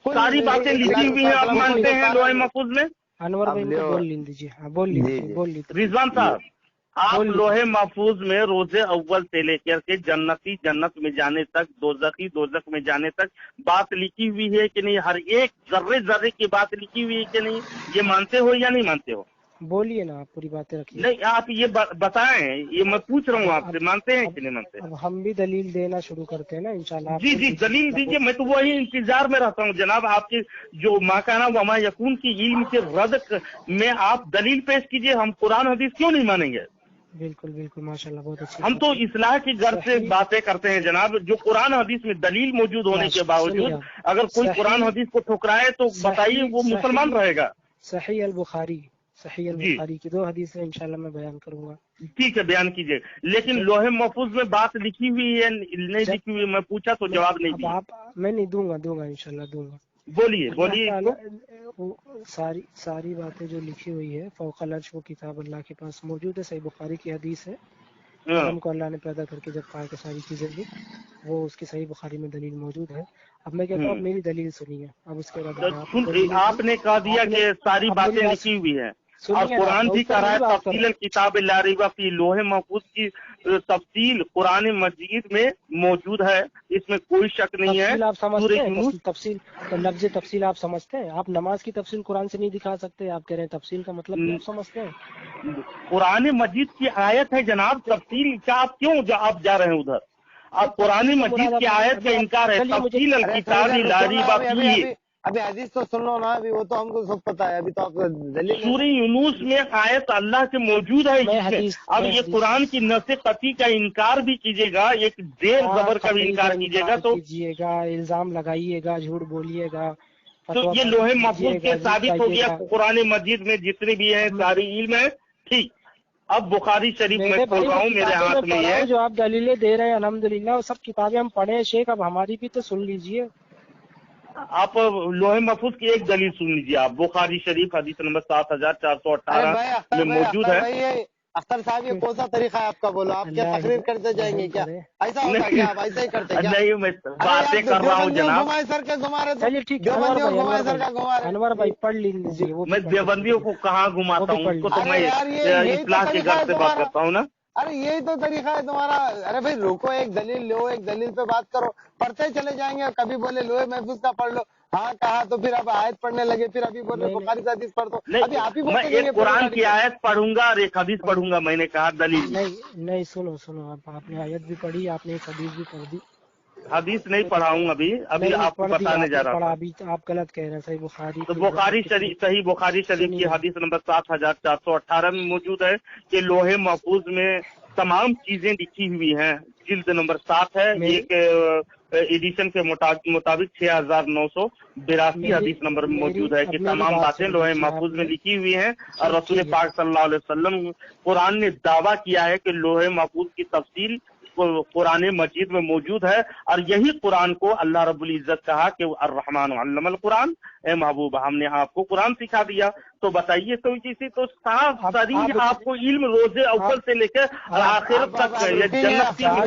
सारी बातें लिखी हुई है, आप मानते हैं लोहे महफूज में? अनवर भाई को बोल लीजिए। हाँ, बोल लीजिए। रिजवान साहब, आप लोहे महफूज में रोजे अव्वल से लेकर के जन्नती जन्नत में जाने तक, दोजखी दोजख में जाने तक बात लिखी हुई है कि नहीं? हर एक जर्रे की बात लिखी हुई है कि नहीं? ये मानते हो या नहीं मानते हो? बोलिए ना, आप पूरी बातें रखिए। नहीं, आप ये बताएं, ये मैं पूछ रहा हूँ आपसे, मानते हैं कि नहीं मानते? अब हम भी दलील देना शुरू करते हैं ना इंशाल्लाह। जी, दलील दीजिए, मैं तो वही इंतजार में रहता हूँ जनाब। आपके जो माकाना वमा यकून की इल्म के रद्द में आप दलील पेश कीजिए। हम कुरान हदीस क्यों नहीं मानेंगे? बिल्कुल बिल्कुल माशाल्लाह, बहुत अच्छी हम तो इस्लाह की गर्ज से बातें करते हैं जनाब, जो कुरान हदीस में दलील मौजूद होने के बावजूद अगर कोई कुरान हदीस को ठुकराए तो बताइए वो मुसलमान रहेगा। सही अल बुखारी की 2 हदीसें इंशाल्लाह मैं बयान करूंगा। ठीक है, बयान कीजिए। लेकिन लोहे महफूज में बात लिखी हुई है नहीं लिखी हुई, मैं पूछा तो जवाब नहीं दिया। मैं नहीं दूंगा इंशाल्लाह दूंगा। बोलिए। सारी बातें जो लिखी हुई है फौकल अर्श, वो किताब अल्लाह के पास मौजूद है, सही बुखारी की हदीस है। आदम को अल्लाह ने पैदा करके जब कहा कि सारी चीजें लिख, वो उसकी सही बुखारी में दलील मौजूद है। अब मैं कहता हूँ मेरी दलील सुनिए, अब उसके बाद आपने कह दिया कि सारी बातें लिखी हुई है और कुरान भी कह रहा है तफसील किताब ला रैब फीह, लोहे महफूज की तफसील कुरान मजीद में मौजूद है, इसमें कोई शक नहीं है। आप समझते हैं तफसील तो लफ्ज़ तफसील आप समझते हैं? आप नमाज की तफसील कुरान से नहीं दिखा सकते, आप कह रहे हैं तफसील का मतलब क्या समझते हैं? कुरान मजीद की आयत है जनाब, तफसील क्या आप क्यों आप जा रहे हैं उधर? आप कुरान मजीद की आयत का इनकार है, तफसील किताब ला रैब फीह। अभी हदीस तो सुन लो ना, अभी वो तो हमको सब पता है, अभी तो आप सूरह यूनुस में आयत अल्लाह के मौजूद है इसमें। अब ये कुरान की नसे कती का इनकार भी कीजिएगा, एक देर जबर का भी इनकार कीजिएगा तो इल्जाम लगाइएगा, झूठ बोलिएगा, तो ये लोहे महफूज के साबित हो गया। कुरान मजीद में जितने भी है सारी इल्म है। ठीक, अब बुखारी शरीफ में खोल रहा हूँ, मेरे हाथ में है जो आप दलीलें दे रहे हैं अल्हम्दुलिल्लाह, वो सब किताबें हम पढ़े हैं शेख, अब हमारी भी तो सुन लीजिए। आप लोहे महफूज की एक दलील सुन लीजिए आप, बुखारी शरीफ हदीस नंबर 7418 में मौजूद है। अख्तर साहब ये कौन सा तरीका है आपका, बोलो आप क्या तकरीर करते जाएंगे क्या? ऐसा होता है क्या? आप ऐसा ही करते क्या? नहीं, मैं बातें कर रहा हूँ जनाब। घुमाए सर के घुमा रहे, चलिए ठीक है अनवर भाई पढ़ लीजिए। मैं देवबंदियों को कहाँ घुमाता हूँ, उसको तो मैं इस्लाह के घर से बात करता हूँ ना। अरे यही तो तरीका है तुम्हारा। अरे भाई रुको, एक दलील लो, एक दलील पे बात करो, पढ़ते चले जाएंगे। कभी बोले लोहे महफूज का पढ़ लो, हाँ कहा तो फिर अब आयत पढ़ने लगे, फिर अभी बोले बुखारी हदीस पढ़ दो। अभी आप ही मैं एक कुरान की आयत पढ़ूंगा और एक हदीस पढ़ूंगा, मैंने कहा दलील नहीं सुनो आपने आयत भी पढ़ी, आपने एक हदीस भी पढ़ दी। हदीस नहीं पढ़ाऊंगा अभी आपको बताने जा रहा हूँ। अभी आप गलत कह रहे हैं। सही बुखारी तो सही बुखारी शरीफ की हदीस नंबर 7418 में मौजूद है कि लोहे महफूज में तमाम चीजें लिखी हुई हैं। जिल्द नंबर 7 है, एक एडिशन के मुताबिक 6982 हदीस नंबर में मौजूद है कि तमाम बातें लोहे महफूज में लिखी हुई हैं। और रसूल पाक सल्लल्लाहु अलैहि वसल्लम कुरान ने दावा किया है कि लोहे महफूज की तफसील कुरान मजीद में मौजूद है। और यही कुरान को अल्लाह रब्बुल इज्जत कहा कि अर्रहमान अल्लमल कुरान, ए महबूब हमने आपको कुरान सिखा दिया। तो बताइए, तो इसी तो साफ सरीह आपको इल्म रोजे अव्वल से लेकर आखिरत तक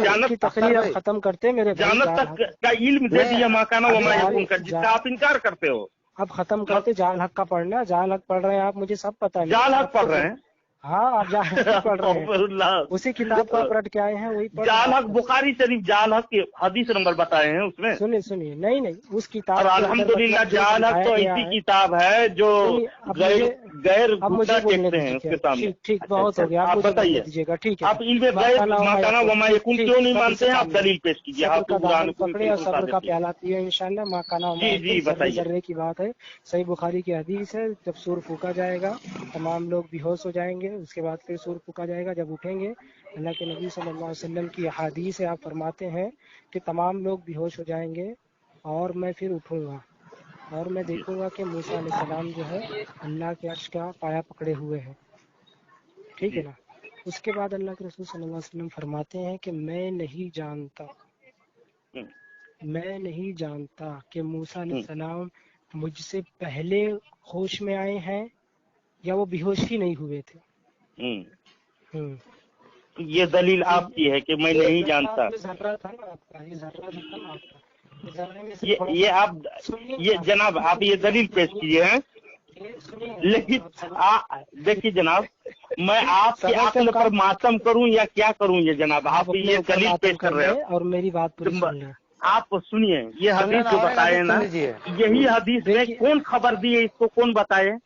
जन्नत खत्म करते मेरे जानत तक का इल्म दे दिया माकाना व मा यकून का, जिसका आप इनकार करते हो। अब खत्म करते जाल हक का पढ़ना, जाल हक पढ़ रहे हैं आप, मुझे सब पता है। जाल हक पढ़ रहे हैं? हाँ आप जाल हक पढ़ रहे हैं, उसी किताब को पलट के आए हैं, वही जाल हक बुखारी शरीफ जाल हक के हदीस नंबर बताए हैं उसमें। सुनिए नहीं उस किताब, और अल्हम्दुलिल्लाह जाल हक तो ऐसी किताब है जो गैर घुटना टेकते हैं उसके सामने। ठीक बहुत हो गया, आप बताइए दीजिएगा। ठीक है, आप इल्म गैर माकाना व मा यकून क्यों नहीं मानते हैं? आप दलील पेश कीजिए। आप पकड़े और सब्र का प्याला पिए इंशाल्लाह। माकाना जी बताइए। जर्रे की बात है, सही बुखारी की हदीस है, जब सूर फूका जाएगा तमाम लोग बेहोश हो जाएंगे, उसके बाद फिर सूर फूका जाएगा, जब उठेंगे अल्लाह के नबी सल्लल्लाहु अलैहि वसल्लम की हदीस है, आप फरमाते हैं कि तमाम लोग बेहोश हो जाएंगे और मैं फिर उठूंगा और मैं देखूंगा कि मूसा अलैहिस्सलाम जो है अल्लाह के अर्श का पाया पकड़े हुए हैं। ठीक है ना? उसके बाद अल्लाह के रसूल सल्लल्लाहु अलैहि वसल्लम फरमाते हैं कि मैं नहीं जानता कि मूसा अलैहिस्सलाम मुझसे पहले होश में आए हैं या वो बेहोश ही नहीं हुए थे। ये दलील आपकी है कि मैं नहीं जानता। ये आप ये जनाब आप ये दलील पेश किए हैं, लेकिन देखिए जनाब, मैं आपके अक्ल पर मातम करूं या क्या करूं? ये जनाब आप ये दलील पेश कर रहे हो और मेरी बात पूरी सुन लें। आप सुनिए, ये हदीस जो बताए ना, यही हदीस में कौन खबर दी है? इसको कौन बताए?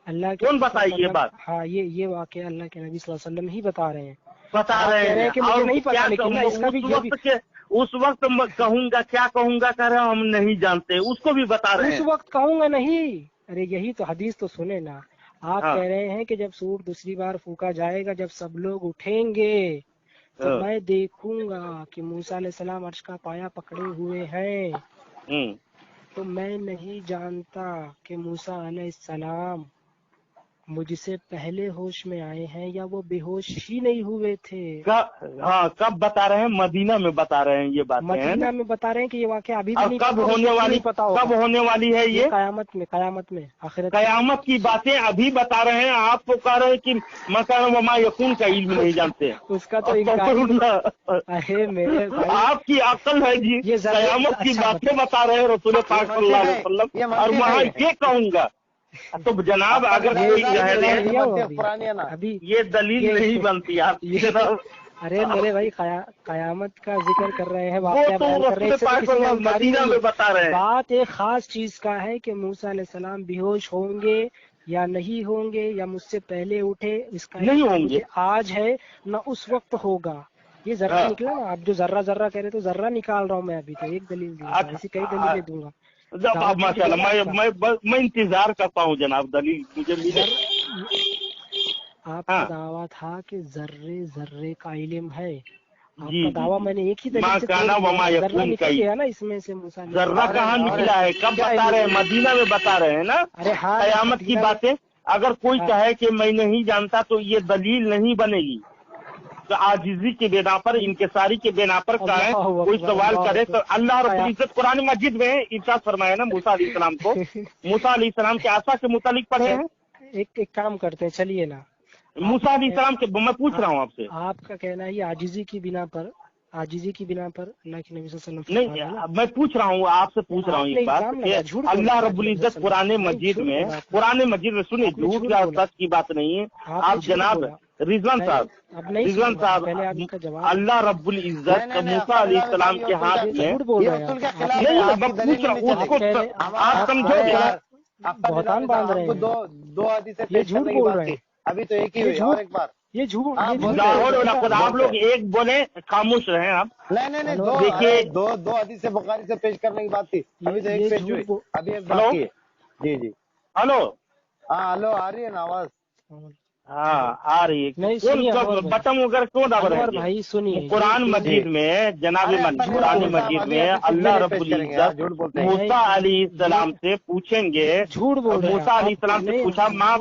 अल्लाह कौन बताए ये बात? हाँ ये वाक़या अल्लाह के नबी सल्लल्लाहु अलैहि वसल्लम ही बता रहे हैं कि मुझे नहीं पता, लेकिन उस वक्त कहूंगा क्या कहूंगा, कह रहे हम नहीं जानते, उसको भी बता रहे हैं। उस वक्त कहूंगा नहीं, अरे यही तो हदीस तो सुने ना, آپ کہہ رہے ہیں کہ جب سور دوسری بار پھونکا جائے گا، جب سب لوگ اٹھیں گے تو میں دیکھوں گا کہ موسیٰ علیہ السلام عرش کا پایا پکڑے ہوئے ہیں، تو میں نہیں جانتا کہ موسیٰ علیہ السلام مجھ سے پہلے ہوش میں آئے ہیں یا وہ بے ہوش ہی نہیں ہوئے تھے۔ ہاں کب بتا رہے ہیں؟ مدینہ میں بتا رہے ہیں یہ باتیں، مدینہ میں بتا رہے ہیں کہ یہ واقعہ ابھی بھی نہیں کب ہونے والی، کب ہونے والی ہے یہ؟ قیامت میں، قیامت میں، آخرت، قیامت کی باتیں ابھی بتا رہے ہیں، آپ کو کہہ رہے ہیں کہ مکان وما یکون کا علم نہیں جانتے، اس کا تو آپ کی عقل ہے جی، قیامت کی باتیں بتا رہے ہیں رسول پاک صلی اللہ علیہ وسلم، اور وہاں یہ کہوں گا تو جناب اگر کوئی ابھی یہ دلیل نہیں بنتی آپ، ارے میرے بھائی قیامت کا ذکر کر رہے ہیں، مدینہ میں بتا رہے ہیں، بات ایک خاص چیز کا ہے کہ موسیٰ علیہ السلام بے ہوش ہوں گے یا نہیں ہوں گے، یا مجھ سے پہلے اٹھے، اس کا نہیں ہوں گے، آج ہے نہ اس وقت ہوگا۔ یہ ذرہ نکلا نا، آپ جو ذرہ ذرہ کہہ رہے تو ذرہ نکال رہا ہوں میں، ابھی تو ایک دلیل دوں گا، ایسی کئی دلیلیں دوں گا۔ ماشاء اللہ، میں انتظار کرتا ہوں جناب، دلیل مجھے ملے۔ آپ کا دعویٰ تھا کہ ذرے ذرے کا علم ہے، آپ کا دعویٰ میں نے ایک ہی دلیل سے ذرہ نکل گیا نا اس میں سے، موسیٰ ذرہ کہاں نکلا ہے؟ کب بتا رہے ہیں؟ مدینہ میں بتا رہے ہیں نا قیامت کی باتیں۔ اگر کوئی کہے کہ میں نہیں جانتا تو یہ دلیل نہیں بنے گی، عاجزی کے بنا پر، انکساری کے بنا پر کہیں کوئی سوال کرے تو اللہ رب العزت قرآن مجید میں ارشاد فرمایا نا موسیٰ علیہ السلام کو، موسیٰ علیہ السلام کے عصا کے متعلق پڑھے ہیں۔ ایک کام کرتے ہیں، چلیے نا، موسیٰ علیہ السلام کے میں پوچھ رہا ہوں آپ سے، آپ کا کہنا ہے یہ عاجزی کی بنا پر، عاجزی کی بنا پر اللہ کے نبی صلی اللہ علیہ وسلم نہیں، میں پوچھ رہا ہوں آپ سے، پوچھ رہا ہوں ایک بات کہ اللہ رب العزت قرآن مجید میں سنیے، جھوٹ یا سچ کی بات نہیں ہے، آپ جناب رضوان صاحب، اللہ رب العزت موسیٰ علیہ السلام کے ہاتھ میں، نہیں میں پوچھ رہا ہوں، اس کو آپ سمجھو گے، بہتان باندھ رہے ہیں، دو حدیثیں یہ جھوٹ بول رہے ہیں، ابھی تو ایک ہی ہوئی، اور ایک بار یہ جھوٹ، آپ لوگ ایک بولے خاموش رہیں آپ، نہیں دیکھیے، دو حدیث بخاری سے پیش کرنے کی بات تھی، ابھی تو ایک پیش ہوئی، ابھی ایک بات کی ہے۔ جی ہلو، ہاں ہلو، آ رہی ہے نا آواز؟ ہاں آ رہی ہے، بٹن وغیرہ کیوں دبا رہے ہیں؟ قرآن مجید میں جناب، قرآن مجید میں اللہ رب العزت موسیٰ علیہ السلام سے پوچھیں گے، موسیٰ علیہ السلام سے پوچھا ماں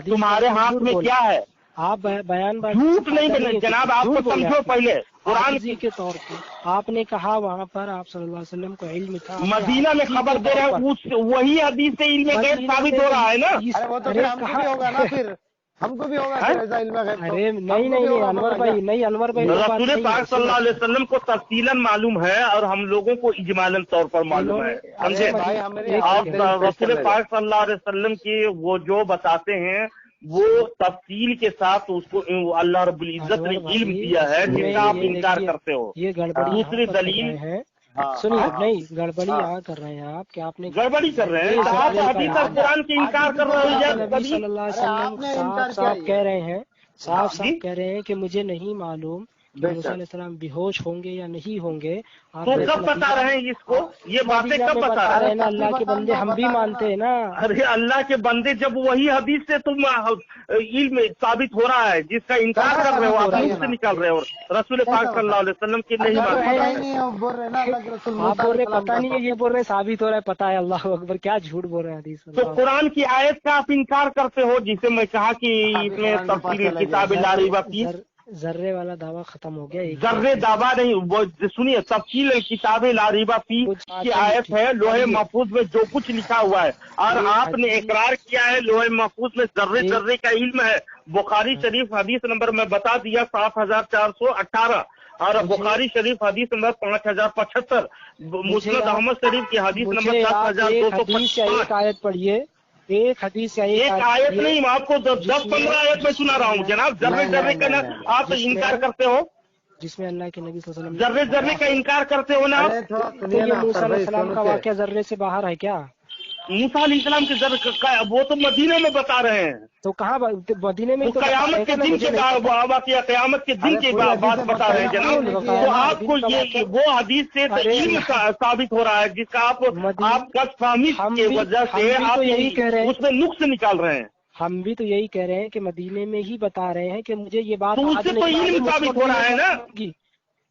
تمہارے ہاتھ میں کیا ہے؟ آپ بیان جھوٹ نہیں بنے جناب، آپ کو سمجھو پہلے قرآن کے طور پہ آپ نے کہا وہاں پر آپ صلی اللہ علیہ وسلم کو علم تھا، مدینہ میں خبر دے رہے ہیں، وہی حدیث سے علم غیب ثابت ہو رہا ہے نا، وہ تو پھر ہم کو بھی ہوگا نا، پھر ہم کو بھی ہوگا ایسا علم غیب۔ ارے نہیں انور بھائی، نہیں انور بھائی، رسول پاک صلی اللہ علیہ وسلم کو تفصیلاً معلوم ہے اور ہم لوگوں کو اجمالاً طور پر معلوم ہے، سمجھے؟ آپ رسول پاک صلی اللہ علیہ وسلم کی وہ جو بتاتے ہیں وہ تفصیل کے ساتھ اس کو اللہ رب العزت نے علم دیا ہے، جس کا آپ انکار کرتے ہو۔ یہ گڑبڑی دوسری دلیل ہے، سنیے، نہیں گڑبڑی یہاں کر رہے ہیں آپ، کہ آپ نے گڑبڑی کر رہے ہیں، آپ ابھی تک قرآن کی انکار کر رہے ہیں، نبی صلی اللہ علیہ وسلم صاف کہہ رہے ہیں، صاف کہہ رہے ہیں کہ مجھے نہیں معلوم کہ موسیٰ علیہ السلام بے ہوش ہوں گے یا نہیں ہوں گے۔ تو کب بتا رہے ہیں اس کو؟ یہ باتیں کب بتا رہے ہیں؟ اللہ کے بندے ہم بھی مانتے ہیں نا۔ ارے اللہ کے بندے، جب وہی حدیث سے تم علم ثابت ہو رہا ہے جس کا انکار کر رہے ہو، آپ منہ سے نکال رہے ہو رسول پاک صلی اللہ علیہ وسلم کی نہیں مانتے، آپ بول رہے پتہ نہیں ہے، یہ بول رہے ثابت ہو رہا ہے، پتہ ہے، اللہ اکبر، کیا جھوٹ بول رہے ہیں حدیث میں؟ تو قرآن کی آیت کا آپ انکار کرتے ہو، جسے میں کہا کہ اس میں تفصیل کتاب لا ریب فیہ، ذرے والا دعویٰ ختم ہو گیا، ذرے دعویٰ نہیں، وہ سنیے، تفصیل کتاب لا ریب فیہ کی آیت ہے، لوح محفوظ میں جو کچھ لکھا ہوا ہے، اور آپ نے اقرار کیا ہے لوح محفوظ میں ذرے ذرے کا علم ہے۔ بخاری شریف حدیث نمبر میں بتا دیا 7418، اور بخاری شریف حدیث نمبر 5075، مسند احمد شریف کی حدیث نمبر 7255۔ ایک آیت پڑھیے، ایک حدیث یا ایک آیت نہیں، میں آپ کو 10-15 آیت میں سنا رہا ہوں جناب، ذرے ذرے کا آپ انکار کرتے ہو، جس میں اللہ کے نبی صلی اللہ علیہ وسلم ذرے ذرے کا انکار کرتے ہو نا آپ۔ تو یہ موسیٰ علیہ السلام کا واقعہ ذرے سے باہر ہے کیا؟ موسیٰ علیہ السلام کے ذرے وہ تو مدینہ میں بتا رہے ہیں، تو کہاں مدینے میں؟ قیامت کے دن کے واقعہ، قیامت کے دن کی بات بتا رہے ہیں جناب، تو آپ کو یہ وہ حدیث سے علم ثابت ہو رہا ہے جس کا آپ غلط فہمی کی وجہ سے آپ اس میں نقص نکال رہے ہیں۔ हम भी तो यही कह रहे हैं कि मदीने में ही बता रहे हैं कि मुझे ये बात तो आज उससे तो नहीं इल्म मालूम, साबित हो रहा है ना।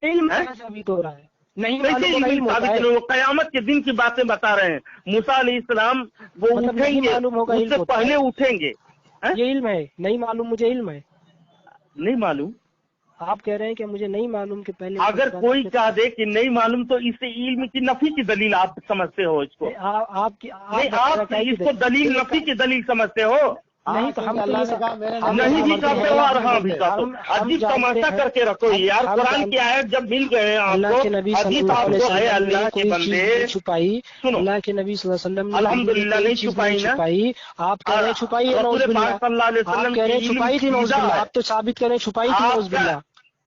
इल्म कैसे साबित हो रहा है? नहीं कैसे मालूम होगा, इल्म इल्म होता साबित है। हो? कयामत के दिन की बातें बता रहे हैं। मूसा अलैहिस्सलाम वो मतलब नहीं उठेंगे, मालूम होगा, इल्म उससे होता है। पहले उठेंगे। ये इल्म है, नहीं मालूम, मुझे इल्म है। नहीं मालूम। आप कह रहे हैं कि मुझे नहीं मालूम कि पहले अगर कोई कह दे कि नहीं मालूम तो इससे इल्म की नफी की दलील आप समझते हो इसको? आपकी नहीं, आप इसको दलील नफी की दलील समझते हो? नहीं तो हम अल्लाह ने कहा मेरे नबी नहीं भी हमसे कहते हो और हाँ भी बोलते हैं। कहते हो। अजीब तमाशा करके रखो यार। कुरान की आयत जब मिल गए अल्लाह के नबी आपको, अजीब सल्लल्लाहु अलैहि आपको है वसल्लम ने अल्लाह के कोई बंदे। चीज नहीं छुपाई। सुनो, अल्लाह के नबी सल्लल्लाहु अलैहि वसल्लम ने अल्हम्दुलिल्लाह कोई नहीं चीज छुपाई ना। छुपाई। आप कह रहे हैं छुपाई है, रसूल नौज़ुबिल्लाह। पाक सल्लल्लाहु अलैहि आप वसल्लम कह रहे हैं की छुपाई थी, इल्म नौज़ुबिल्लाह। है। आप तो साबित कर रहे हैं छुपाई थी, नौज़ुबिल्लाह।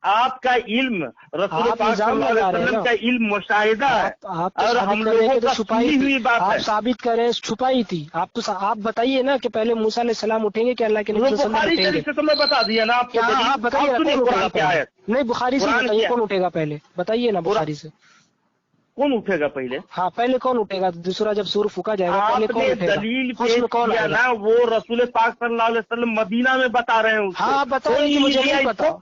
आपका इल्म रसूल आप पाक इल्जाम सल्लल्लाहु अलैहि लगा रहे हैं वसल्लम ना। का इल्म मुशाहिदा है आप तो और साबित हम कर रहे हैं लोगों कि का तो छुपाई सुनी थी। हुई बात आप है। साबित कर रहे हैं छुपाई थी। आप तो आप बताइए ना कि पहले मूसा अलैहिस्सलाम उठेंगे कि अल्लाह के नबी वो सल्लल्लाहु अलैहि बुखारी वसल्लम शरीफ उठेंगे? से तो मैं बता दिया ना आपको क्या दलील। आप बताइए ना, सुनिए कौन उठेगा कुरान की पहले? आयत। नहीं, बुखारी से कुरान बताइए की- कौन उठेगा पहले, बताइए ना बुखारी से। कौन उठेगा पहले? हाँ, पहले कौन उठेगा? दूसरा जब सूर फूका जाएगा पहले कौन आपने उठेगा? दलील पेश उसमें कौन किया आएगा? ना, वो रसूल पाक सल्लल्लाहु अलैहि वसल्लम मदीना में बता रहे हैं उसको। हाँ, आप बता रहे हैं कि कौन मुझे दिया नहीं इसको? पता,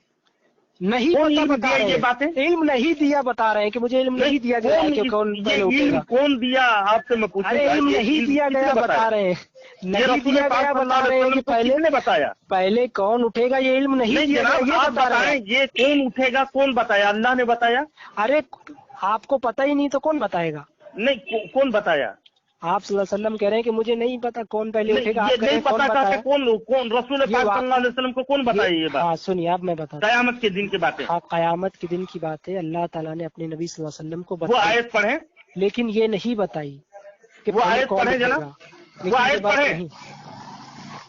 नहीं कौन पता इल्म बता दिया रहे ये हैं। बातें? इल्म नहीं दिया बता रहे हैं कि मुझे इल्म नहीं दिया गया है कि कौन ये पहले इल्म उठेगा। कौन दिया आपसे मैं पूछूंगा? अरे इल्म ये नहीं इल्म दिया किसने गया बता बताया? रहे हैं, ये नहीं रसूल दिया पाक गया सल्लल्लाहु बता अलैहि रहे हैं वसल्लम कि को किसने बताया? पहले कौन उठेगा ये इल्म नहीं नहीं दिया गया, जनाब, ये आप बता रहे बताएं हैं। ये कौन उठेगा, कौन बताया? अल्लाह ने बताया? अरे आपको पता ही नहीं तो कौन बताएगा? नहीं, कौन बताया? आप सल्लल्लाहु अलैहि वसल्लम कह रहे हैं कि मुझे नहीं पता कौन पहले नहीं, उठेगा। ये आप कह रहे नहीं हैं कौन पता बताया? कौन रसूल पाक सल्लल्लाहु अलैहि वसल्लम को कौन बताया ये बात? हाँ सुनिए, अब मैं बताता हूँ। कयामत के दिन की बातें। हाँ, कयामत के दिन की बात है। अल्लाह ताला ने अपने नबी सल्लल्लाहु अलैहि वसल्लम को वो बताई, आयत पढ़े, लेकिन ये नहीं बताई कि वो पहले आयत कौन पढ़े उठेगा। जनाब, लेकिन वो ये आयत बात पढ़े। नहीं,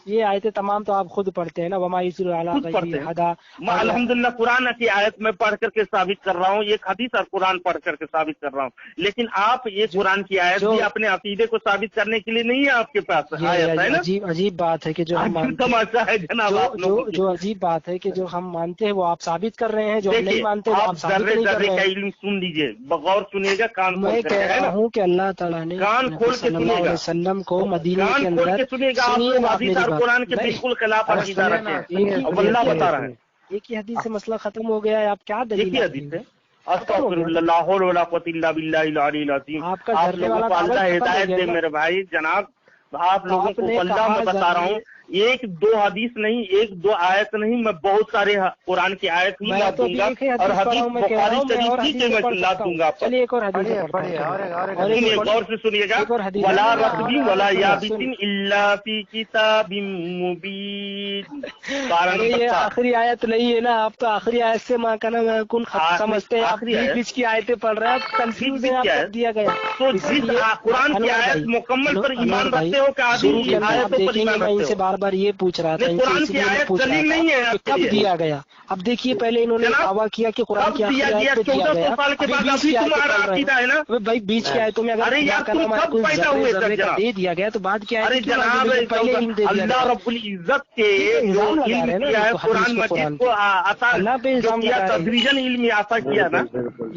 ये आयतें तमाम तो आप खुद पढ़ते हैं ना। वमा युसिरु अला खुद गैबी पढ़ते हैं। हदा। मैं अल्हम्दुलिल्लाह कुरान की आयत में पढ़ करके साबित कर रहा हूँ, एक हदीस और कुरान पढ़ करके साबित कर रहा हूँ। लेकिन आप ये कुरान की आयत भी अपने अकीदे को साबित करने के लिए नहीं है आपके पास आयत, है ना? अजीब बात है कि जो हम मानते तमाशा है जनाब आप लोगों की। जो अजीब बात है कि जो हम मानते हैं वो आप साबित कर रहे हैं, जो हम नहीं मानते वो आप साबित जर्रे नहीं कर जर्रे रहे का हैं। इल्म सुन लीजिए, बगौर सुनिएगा, कान खोल मैं कर, कह है रहा ना? हूँ कि अल्लाह ताला ने कान खोल के सल्लल्लाहु अलैहि सुनिएगा, वसल्लम को मदीने के कान खोल अंदर, के सुनिएगा। आप सुनिए लोग ना, हदीस मेरी और बात कुरान के नहीं। बिल्कुल खिलाफ अरे अकीदा सुनिए रखे ना, हैं। एक अब अल्लाह बता रहे हैं, एक ही हदीस से मसला खत्म हो गया है, आप क्या एक दलील ही ला हदीस रहे है। हैं? अस्तगफिरुल्लाह, ला हौला वला कुव्वता इल्ला बिल्लाहिल अलील अज़ीम। आपका आप झरने लोगों वाला को अल्लाह दावत खत्म हो हिदायत गया दे ना। मेरे भाई जनाब। आप लोगों को आपने अल्लाह कहा मैं बता रहा हूँ, एक दो हदीस नहीं, एक दो आयत नहीं, मैं बहुत सारे कुरान की आयत ही ला मैं तो अभी दूंगा एक ही और हदीस पढ़ा हदीस हूँ। मैं कह रहा बुखारी हूँ मैं शरीफ और ही हदीस से से मैं पढ़ ला सकता हूँ। दूंगा आपको। चलिए एक और हदीस पढ़िए पढ़ता पढ़िए हूँ। और एक और सुनिए, एक गौर से सुनिएगा। एक और हदीस वला है। रत्बी वला सुनिए, याबिसिन इल्ला फी किताबिम मुबीन। पारा अरे नंबर ये 7। आखिरी आयत नहीं है ना, आप तो आखिरी आयत से माँ का नाम कुन समझते हैं। आप आखिरी आयत? बीच की आयतें पढ़ रहे हैं, आप कंफ्यूज हैं, आप कब दिया गया। तो जिस इसीलिए कुरान की अनवर आयत भाई, मुकम्मल पर ईमान अनवर भाई, रखते हो कि आधी शुरू के अंदर आप आयतों पर देखेंगे, ईमान मैं रखते इनसे हो? बार बार ये पूछ रहा था, नहीं, इनसे कुरान की इसलिए मैं आयत पूछ रहा दलील नहीं है था कि आपके कब लिए। दिया गया। अब देखिए, पहले इन्होंने जनाब, दावा किया कि कुरान कब की आखिरी दिया आयत गया? पे दिया 1400 गया। साल के अभी बाद बीच अभी की आयतें तुम्हारा पढ़ रहे अकीदा है ना? हैं। भाई बीच की आयतों में अगर अरे यार, खुदा का तुम नाम कब कुछ पैदा हुए जर्रे तब का जनाब? दे दिया गया तो बाद की अरे आयत क्यों जनाब, लाजिम है? पहले इल्म दे दिया अल्लाह गया। रब्बुल इज्जत के जो इल्जाम लगा इल्म रहे हैं ना, किया है तो कुरान हदीस को मजीद कुरान को आता अल्लाह पे जो इल्जाम किया, लगा रहे हैं। तदरीजन इल्म आता किया ना।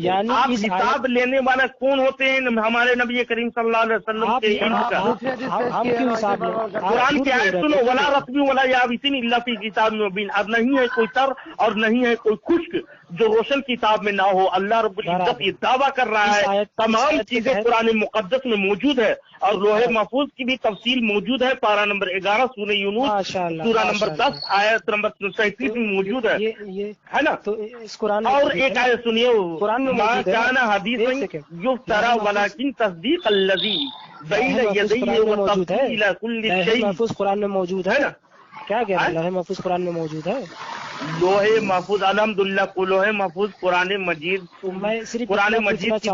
यानी आप इस हिसाब लेने वाला कौन होते हैं? हमारे नबी करीम सल्लल्लाहु अलैहि वसल्लम आप के इल्म का। हम क्यों हिसाब लें? कुरान की आयत सुनो, वला रत्बी वला याबिसिन इल्ला फी किताबिम मुबीन। अब नहीं है कोई तर और नहीं है कोई खुश्क जो रोशन किताब में ना हो। अल्लाह रब्बुल इज्जत ये दावा कर रहा है, तमाम चीजें कुरान मुकद्दस में मौजूद है और लोहे महफूज की भी तफसील मौजूद है। पारा नंबर 11 सूरह यूनुस सूरा नंबर 10 आयत नंबर 37 में मौजूद है, है ना? तो इस कुरान और एक आयत सुनिए, कुरान में मा मौजूद है। काना हदीसन युफ्तरा वलाकिन तस्दीक अल्लज़ी बैन यदैहि व तफसील इला कुल्ली शै। महफूज कुरान में मौजूद है ना? क्या कह रहे हैं? लोहे महफूज कुरान में मौजूद है। लोहे महफूज अल्हम्दुलिल्लाह को लोहे महफूज कुरान मजीद, कुरान मजीद की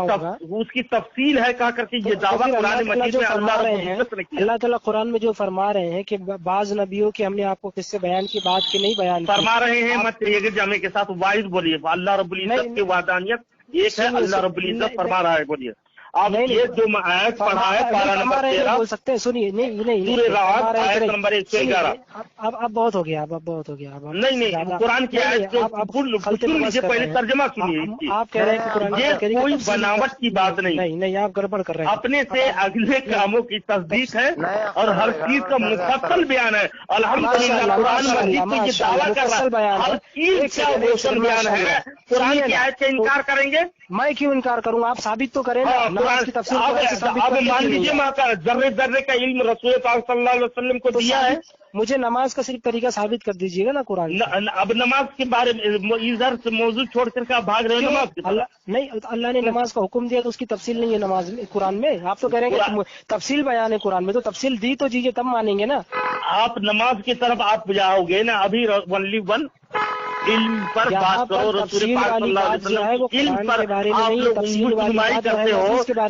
उसकी तफसील है कहा करके ये दावा कुरान मजीद में अल्लाह ताला कुरान में जो फरमा रहे हैं कि बाज नबियों के हमने आपको किससे बयान की बात की नहीं बयान फरमा रहे हैं। मत ये जमे के साथ वाइज बोलिए, अल्लाह रब्बुल इज्जत की वादानियत एक है, अल्लाह रब्बुल इज्जत फरमा रहा है, बोलिए अब ये जो आयत पढ़ा है पारा नंबर 13 बोल सकते हैं, सुनिए। नहीं सूरह राहत आयत नंबर 111। अब बहुत हो गया, अब बहुत हो गया। नहीं कुरान की आयत सुन लीजिए, पहले तर्जमा सुनिए। आप कह रहे हैं कुरान ये कोई बनावट की बात नहीं, आप गड़बड़ कर रहे हैं। अपने से अगले कामों की तस्दीक है और हर चीज का मुफस्सल बयान है। अल्हम्दुलिल्लाह कुरान मजीद को ये दावा कर रहा है, हर चीज का मुफस्सल बयान है। कुरान की आयत का इनकार करेंगे? मैं क्यों इनकार करूंगा, आप साबित तो करें। अब मान लीजिए जर्रे जर्रे का इल्म रसूल पाक सल्लल्लाहु अलैहि वसल्लम को दिया है। मुझे नमाज का सिर्फ तरीका साबित कर दीजिएगा ना कुरान। अब नमाज के बारे में इधर से मौजूद छोड़ कर आप भाग रहे हैं नमाज के। अल्लाह ने नमाज का हुक्म दिया तो उसकी तफसील नहीं है नमाज में, कुरान में। आप तो कह रहे हैं कि तफसील बयान है कुरान में, तो तफसील दी तो दीजिए तब मानेंगे ना। आप नमाज की तरफ आप जाओगे ना, अभी ओनली वन इल्म पर बात करो। रसूल पाक सल्लल्लाहु अलैहि वसल्लम की इल्म पर आप लोग मुस्लिमाई करते हो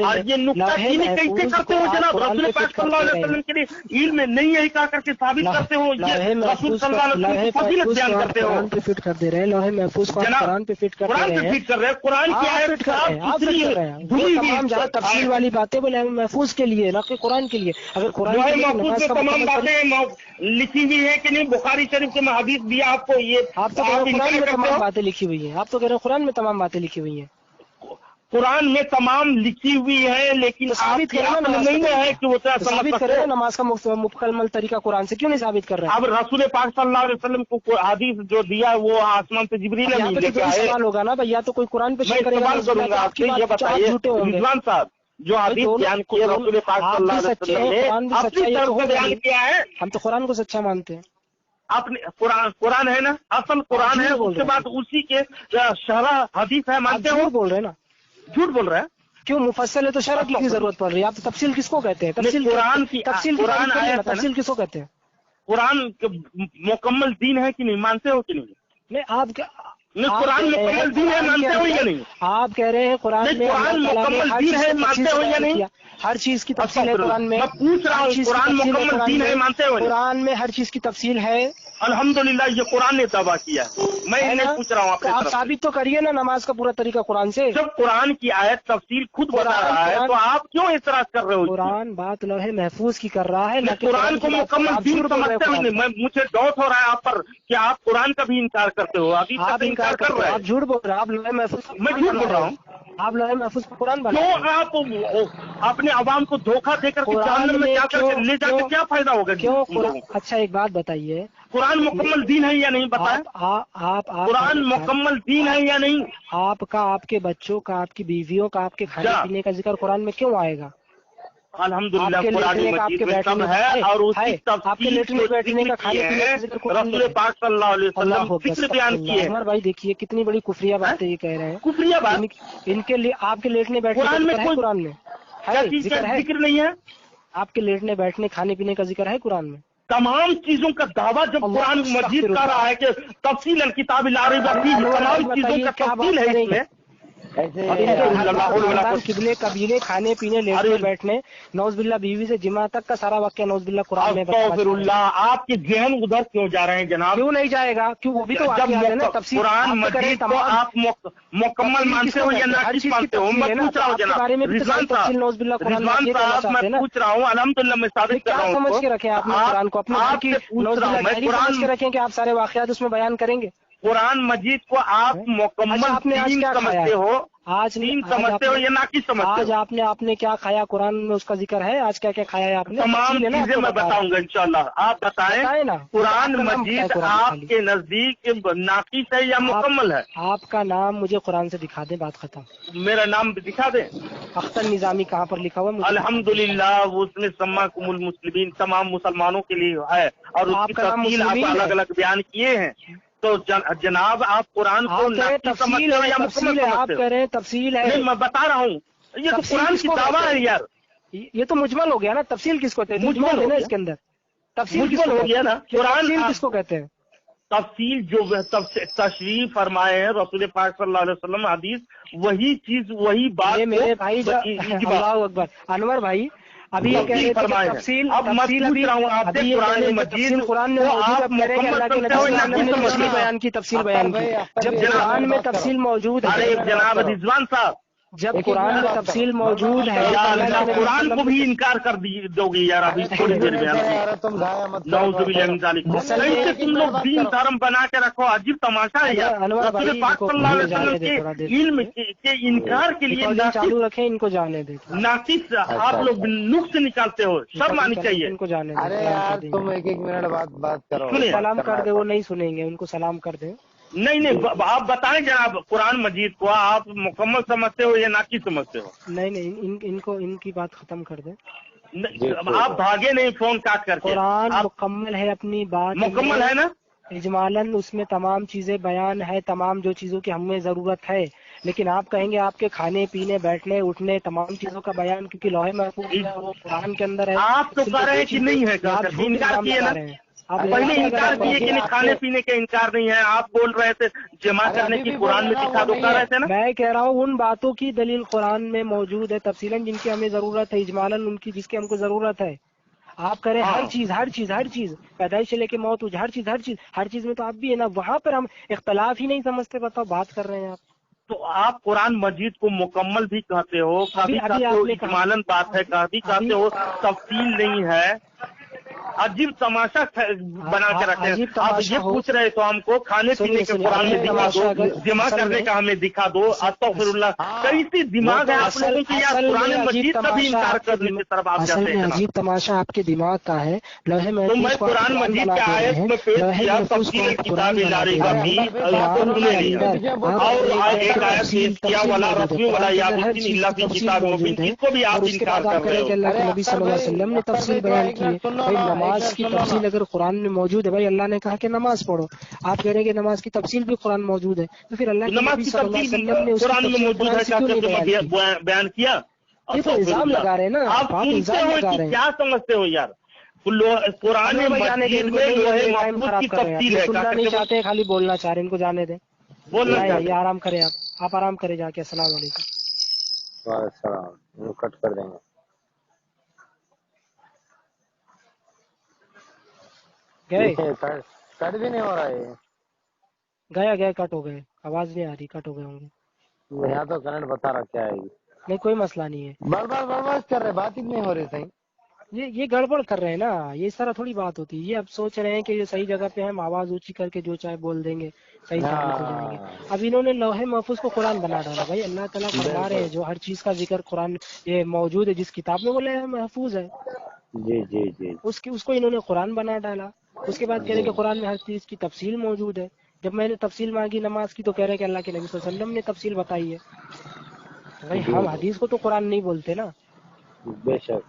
और ये नुक्ताचीनी कैसे करते हो जनाब? रसूल पाक सल्लल्लाहु अलैहि वसल्लम के लिए इल्म नहीं है कहा करके साबित करते हो, ये रसूल सल्लल्लाहु अलैहि वसल्लम की फजीलत बयान करते हो। कुरान पे फिट कर दे रहे हैं, लौहे महफूज को कुरान पे फिट कर रहे हैं। फिट कर रहे हैं कुरान की आयत तमाम जहाँ तफसील वाली बातें बोले महफूज के लिए, ना कि कुरान के लिए। अगर कुरान महफूज में तमाम बातें लिखी हुई है कि नहीं? बुखारी शरीफ से मैं हदीस दिया आपको, ये आप तो कुरान में तमाम बातें लिखी हुई है। आप तो कह रहे हैं कुरान में तमाम बातें लिखी हुई है। कुरान में तमाम लिखी हुई है, लेकिन साबित करना नहीं है कि वो साबित करें नमाज का मुकम्मल तरीका कुरान से क्यों नहीं साबित कर रहे हैं? अब रसूल पाक सल्लल्लाहु अलैहि वसल्लम को हदीस जो दिया वो आसमान से जिब्रील ने लेके आए। सवाल होगा ना भाई, या तो कोई कुरान पे मैं सवाल करूंगा आपसे, ये बताइए रिजवान साहब जो हदीस बयान किया रसूल पाक सल्लल्लाहु अलैहि वसल्लम ने अपनी तरफ से बयान किया है। हम तो कुरान को सच्चा मानते हैं। अपने कुरान है ना, असल कुरान है, उसके बाद उसी के शरह हदीस है, मानते हो? बोल रहे हैं ना, झूठ बोल रहे हैं। क्यों मुफस्सल है तो शरह की जरूरत पड़ रही है? आप तो तफसील किसको कहते हैं? तफसील कुरान की कुरान तफसील किसको कहते हैं? कुरान मुकम्मल दीन है कि नहीं, मानते हो कि नहीं? नहीं आप कुरान मुकम्मल दीन है, मानते हो या नहीं? आप कह रहे हैं कुरान में मुकम्मल दीन है, मानते हो या नहीं? हर चीज की तफसील है कुरान में। मैं पूछ रहा हूँ कुरान मुकम्मल दीन है, मानते हो? कुरान में हर चीज की तफसील है। अल्हम्दुलिल्लाह ये कुरान ने दावा किया है, मैं नहीं पूछ रहा हूँ। आप साबित तो करिए ना नमाज का पूरा तरीका कुरान से। जब कुरान की आयत तफसील खुद बता रहा है तो आप क्यों एतराज कर रहे हो? कुरान बात लौहे महफूज की कर रहा है, कुरान को मुकम्मल दीन समझते हो नहीं। मुझे डाउट हो रहा है आप पर कि आप कुरान का भी इनकार करते हो। अभी आप इनकार कर रहे हैं, आप झूठ बोल रहे हैं। आप लौहे महफूज, मैं झूठ बोल रहा हूँ? आप लौहे महफूज कुरान क्यों आप अपने आवाम को धोखा देकर जहन्नम में ले जाकर क्या फायदा होगा? क्यों? अच्छा एक बात बताइए, कुरान मुकम्मल दीन है या नहीं बताएं? आप कुरान मुकम्मल दीन है या नहीं? आपका, आपके बच्चों का, आपकी बीवियों का, आपके खाने पीने का जिक्र कुरान में क्यों आएगा? अल्हम्दुलिल्लाह कुरान मजीद में सब है और उसकी आपके लेटने बैठने का, खाने पीने का जिक्र कुरान में रसूल पाक सल्लल्लाहु अलैहि वसल्लम जिक्र बयान किए हैं। अमर भाई देखिए कितनी बड़ी कुफरिया बातें ये कह रहे हैं। कुफरिया बात इनके लिए आपके लेटने बैठने कुरान में कोई कुरान में जिक्र नहीं है? आपके लेटने बैठने खाने पीने का जिक्र है कुरान में? तमाम चीजों का दावा जब कुरान मजीद कर रहा है कि तफसीलन किताब ला रही है, तमाम चीजों का तफसील है इसमें। किबले कबीले खाने पीने लेटने बैठने नौज़बिल्लाह बीवी से जिमा तक का सारा वाक्य नौज़बिल्लाह कुरान में अस्तगफिरुल्लाह। आपके जहन उधर क्यों जा रहे हैं जनाब? क्यों नहीं जाएगा? क्यों? वो भी तो कुरान मजीद को आप मुकम्मल मानते हो या नाक़िस मानते हो? मैं पूछ रहा हूँ जनाब रिजवान साहब, मैं पूछ रहा हूँ। अल्हम्दुलिल्लाह मैं साबित कर रहा हूँ। समझ के रखें आपने कुरान को अपने समझ के रखें कि आप सारे वाक़यात उसमें बयान करेंगे। कुरान मजीद को आप मुकम्मल दीन समझते हो? आज दीन समझते हो या नाक़िस समझते हो? आज आपने क्या खाया कुरान में उसका जिक्र है? आज क्या क्या खाया है आपने? तमाम चीजें मैं बताऊंगा इंशाल्लाह। आप बताएं ना कुरान मजीद आपके नजदीक नाक़िस है या मुकम्मल है? आपका नाम मुझे कुरान से दिखा दें, बात खत्म। मेरा नाम दिखा दें? अख्तर निजामी कहाँ पर लिखा हुआ? अल्हम्दुलिल्लाह उसमें सम्माकुमुल मुस्लिमीन तमाम मुसलमानों के लिए है और उसकी तफसील आप अलग अलग बयान किए हैं। तो जनाब आप कुरान को तफसील है या मुकम्मल है? आप कह रहे हैं तफसील है। नहीं मैं बता रहा हूँ, ये तो कुरान की दावा है यार। ये तो मुजमल हो गया ना। तफसील किसको कहते हैं? मुजमल है ना इसके अंदर। तफसील हो गया ना। कुरान किसको कहते हैं? तफसील जो तशरीफ फरमाए हैं रसूल पाक सल्लल्लाहु अलैहि वसल्लम हदीस, वही चीज वही बात। मेरे भाई अल्लाहु अकबर अनवर भाई अभी ये कह रहे थे तफसील। अब मैं पूछ रहा हूँ आपसे कुरान मजीद कुरान में आप बयान की तफसील बयान की। जब कुरान में तफसील मौजूद है जनाब रिजवान साहब, जब कुरान में तफसील मौजूद है यार कुरान को भी इनकार कर दोगे यार अभी थोड़ी देर में। कैसे तुम लोग दीन धर्म बना के रखो, अजीब तमाशा है यार। रसूल पाक सल्लल्लाहु अलैहि वसल्लम के इल्म के इनकार के लिए चालू रखे, इनको जाने दे। नासिस आप लोग नुक्स निकालते हो, शर्म आनी चाहिए। इनको जाने दे। अरे यार तुम एक मिनट बात करो। सलाम कर दे, वो नहीं सुनेंगे, उनको सलाम कर दे। नहीं आप बताएं जनाब, कुरान मजीद को आप मुकम्मल समझते हो या नाकी समझते हो? नहीं, इनको इनकी बात खत्म कर दे। आप भागे नहीं फोन काट करके। कुरान मुकम्मल है, अपनी बात मुकम्मल है ना, इजमालन उसमें तमाम चीजें बयान है, तमाम जो चीजों की हमें जरूरत है। लेकिन आप कहेंगे आपके खाने पीने बैठने उठने तमाम चीजों का बयान क्योंकि लौहे महफूज है, वो कुरान के अंदर है। आप तो कह रहे हैं कि नहीं है, इनकार किए ना, आप पहले इनकार किए कि नहीं, खाने पीने का इनकार नहीं है। आप बोल रहे थे जमा करने की कुरान में दिखा दो, कह रहे थे ना। मैं कह रहा हूँ उन बातों की दलील कुरान में मौजूद है तफसीलन जिनकी हमें जरूरत है, इजमालन उनकी जिसकी हमको जरूरत है। आप करें हर चीज पैदाइश से लेके मौत, हर चीज में तो आप भी है ना, वहाँ पर हम इख्तलाफ ही नहीं समझते। बताओ बात कर रहे हैं आप। तो आप कुरान मजीद को मुकम्मल भी कहते हो, कभी कहते हो इजमालन बात है, कभी कहते हो तफसील नहीं है। अजीब तमाशा बना के रखे हैं। आप ये पूछ रहे तो हमको खाने पीने के कुरान में दिखा दो, जमा करने का हमें दिखा दो। अस्तगफिरुल्लाह, कैसी दिमाग है आप लोगों की यार, कुरान मजीद का भी इनकार करने की तरफ आप जाते हैं। अजीब तमाशा आपके दिमाग का है। लौहे महफूज तो मैं कुरान मजीद के आयत में पेश किया तफसील किताब लारी का भी और एक आयत पेश किया वाला रफी वाला याबीन इल्ला फी किताब मुबीन, इसको भी आप इनकार कर रहे हो। अल्लाह के नबी सल्लल्लाहु अलैहि वसल्लम ने तफसील बयान की है। नमाज की तफसील अगर कुरान में मौजूद है, भाई अल्लाह ने कहा कि नमाज पढ़ो, आप कह रहे हैं कि नमाज की तफसील भी कुरान मौजूद है, तो फिर अल्लाह के नबी सल्लल्लाहु अलैहि वसल्लम ने कुरान में मौजूद है क्या बयान किया? ये तो इल्जाम लगा रहे हैं ना आप इल्जाम लगा रहे हैं। क्या समझते हो यार, कुरान में लोहे महफूज की तफसील है। सुनना नहीं चाहते, खाली बोलना चाह रहे, इनको जाने दें, बोलना चाहिए। आराम करें आप आराम करें जाके। अस्सलाम वालेकुम। कट कर देंगे। गए कट भी नहीं हो रहा है। गए कट हो गए, आवाज नहीं आ रही, कट हो गए होंगे। यहाँ तो करंट बता रहा क्या है। नहीं कोई मसला नहीं है, बर्बाद कर रहे, बात ही नहीं हो रही सही। ये गड़बड़ कर रहे हैं ना, ये इस तरह थोड़ी बात होती है। ये अब सोच रहे हैं कि ये सही जगह पे हम आवाज ऊंची करके जो चाहे बोल देंगे, सही साबित हो जाएंगे। अब इन्होंने लौहे महफूज को कुरान बना डाला। भाई अल्लाह ताला फरमा रहे हैं जो हर चीज का जिक्र कुरान ये मौजूद है, जिस किताब में वो लौहे महफूज है, जी उसको इन्होंने कुरान बना डाला। उसके बाद कह रहे कि कुरान में हर चीज की तफसील मौजूद है। जब मैंने तफसील मांगी नमाज की तो कह रहे कि अल्लाह के नबी सल्लल्लाहु अलैहि वसल्लम ने तफसील बताई है। भाई हम हदीस को तो कुरान नहीं बोलते ना। बेशक।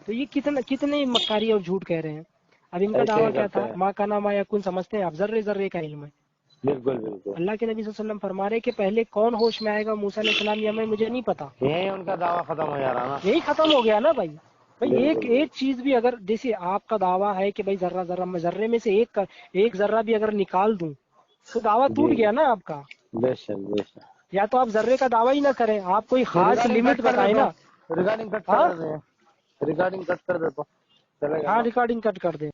तो ये कितने मक्कारी और झूठ कह रहे हैं। अब इनका दावा क्या था, माँ का नाम यकुन समझते हैं आप, जर्रे का इल्म है। बिल्कुल अल्लाह के नबी सल्लल्लाहु अलैहि वसल्लम फरमा रहे कि पहले कौन होश में आएगा, मूसा अलैहिस्सलाम या मैं, मुझे नहीं पता। यही उनका दावा खत्म हो जा रहा ना, यही खत्म हो गया ना भाई। एक चीज भी अगर जैसे आपका दावा है कि भाई जर्रे में से एक जर्रा भी अगर निकाल दूं तो दावा टूट गया ना आपका। बेशक। या तो आप जर्रे का दावा ही ना करें, आप कोई खास लिमिट बताए ना। रिकॉर्डिंग कट कर दे तो चलेगा। हाँ रिकॉर्डिंग कट कर दे।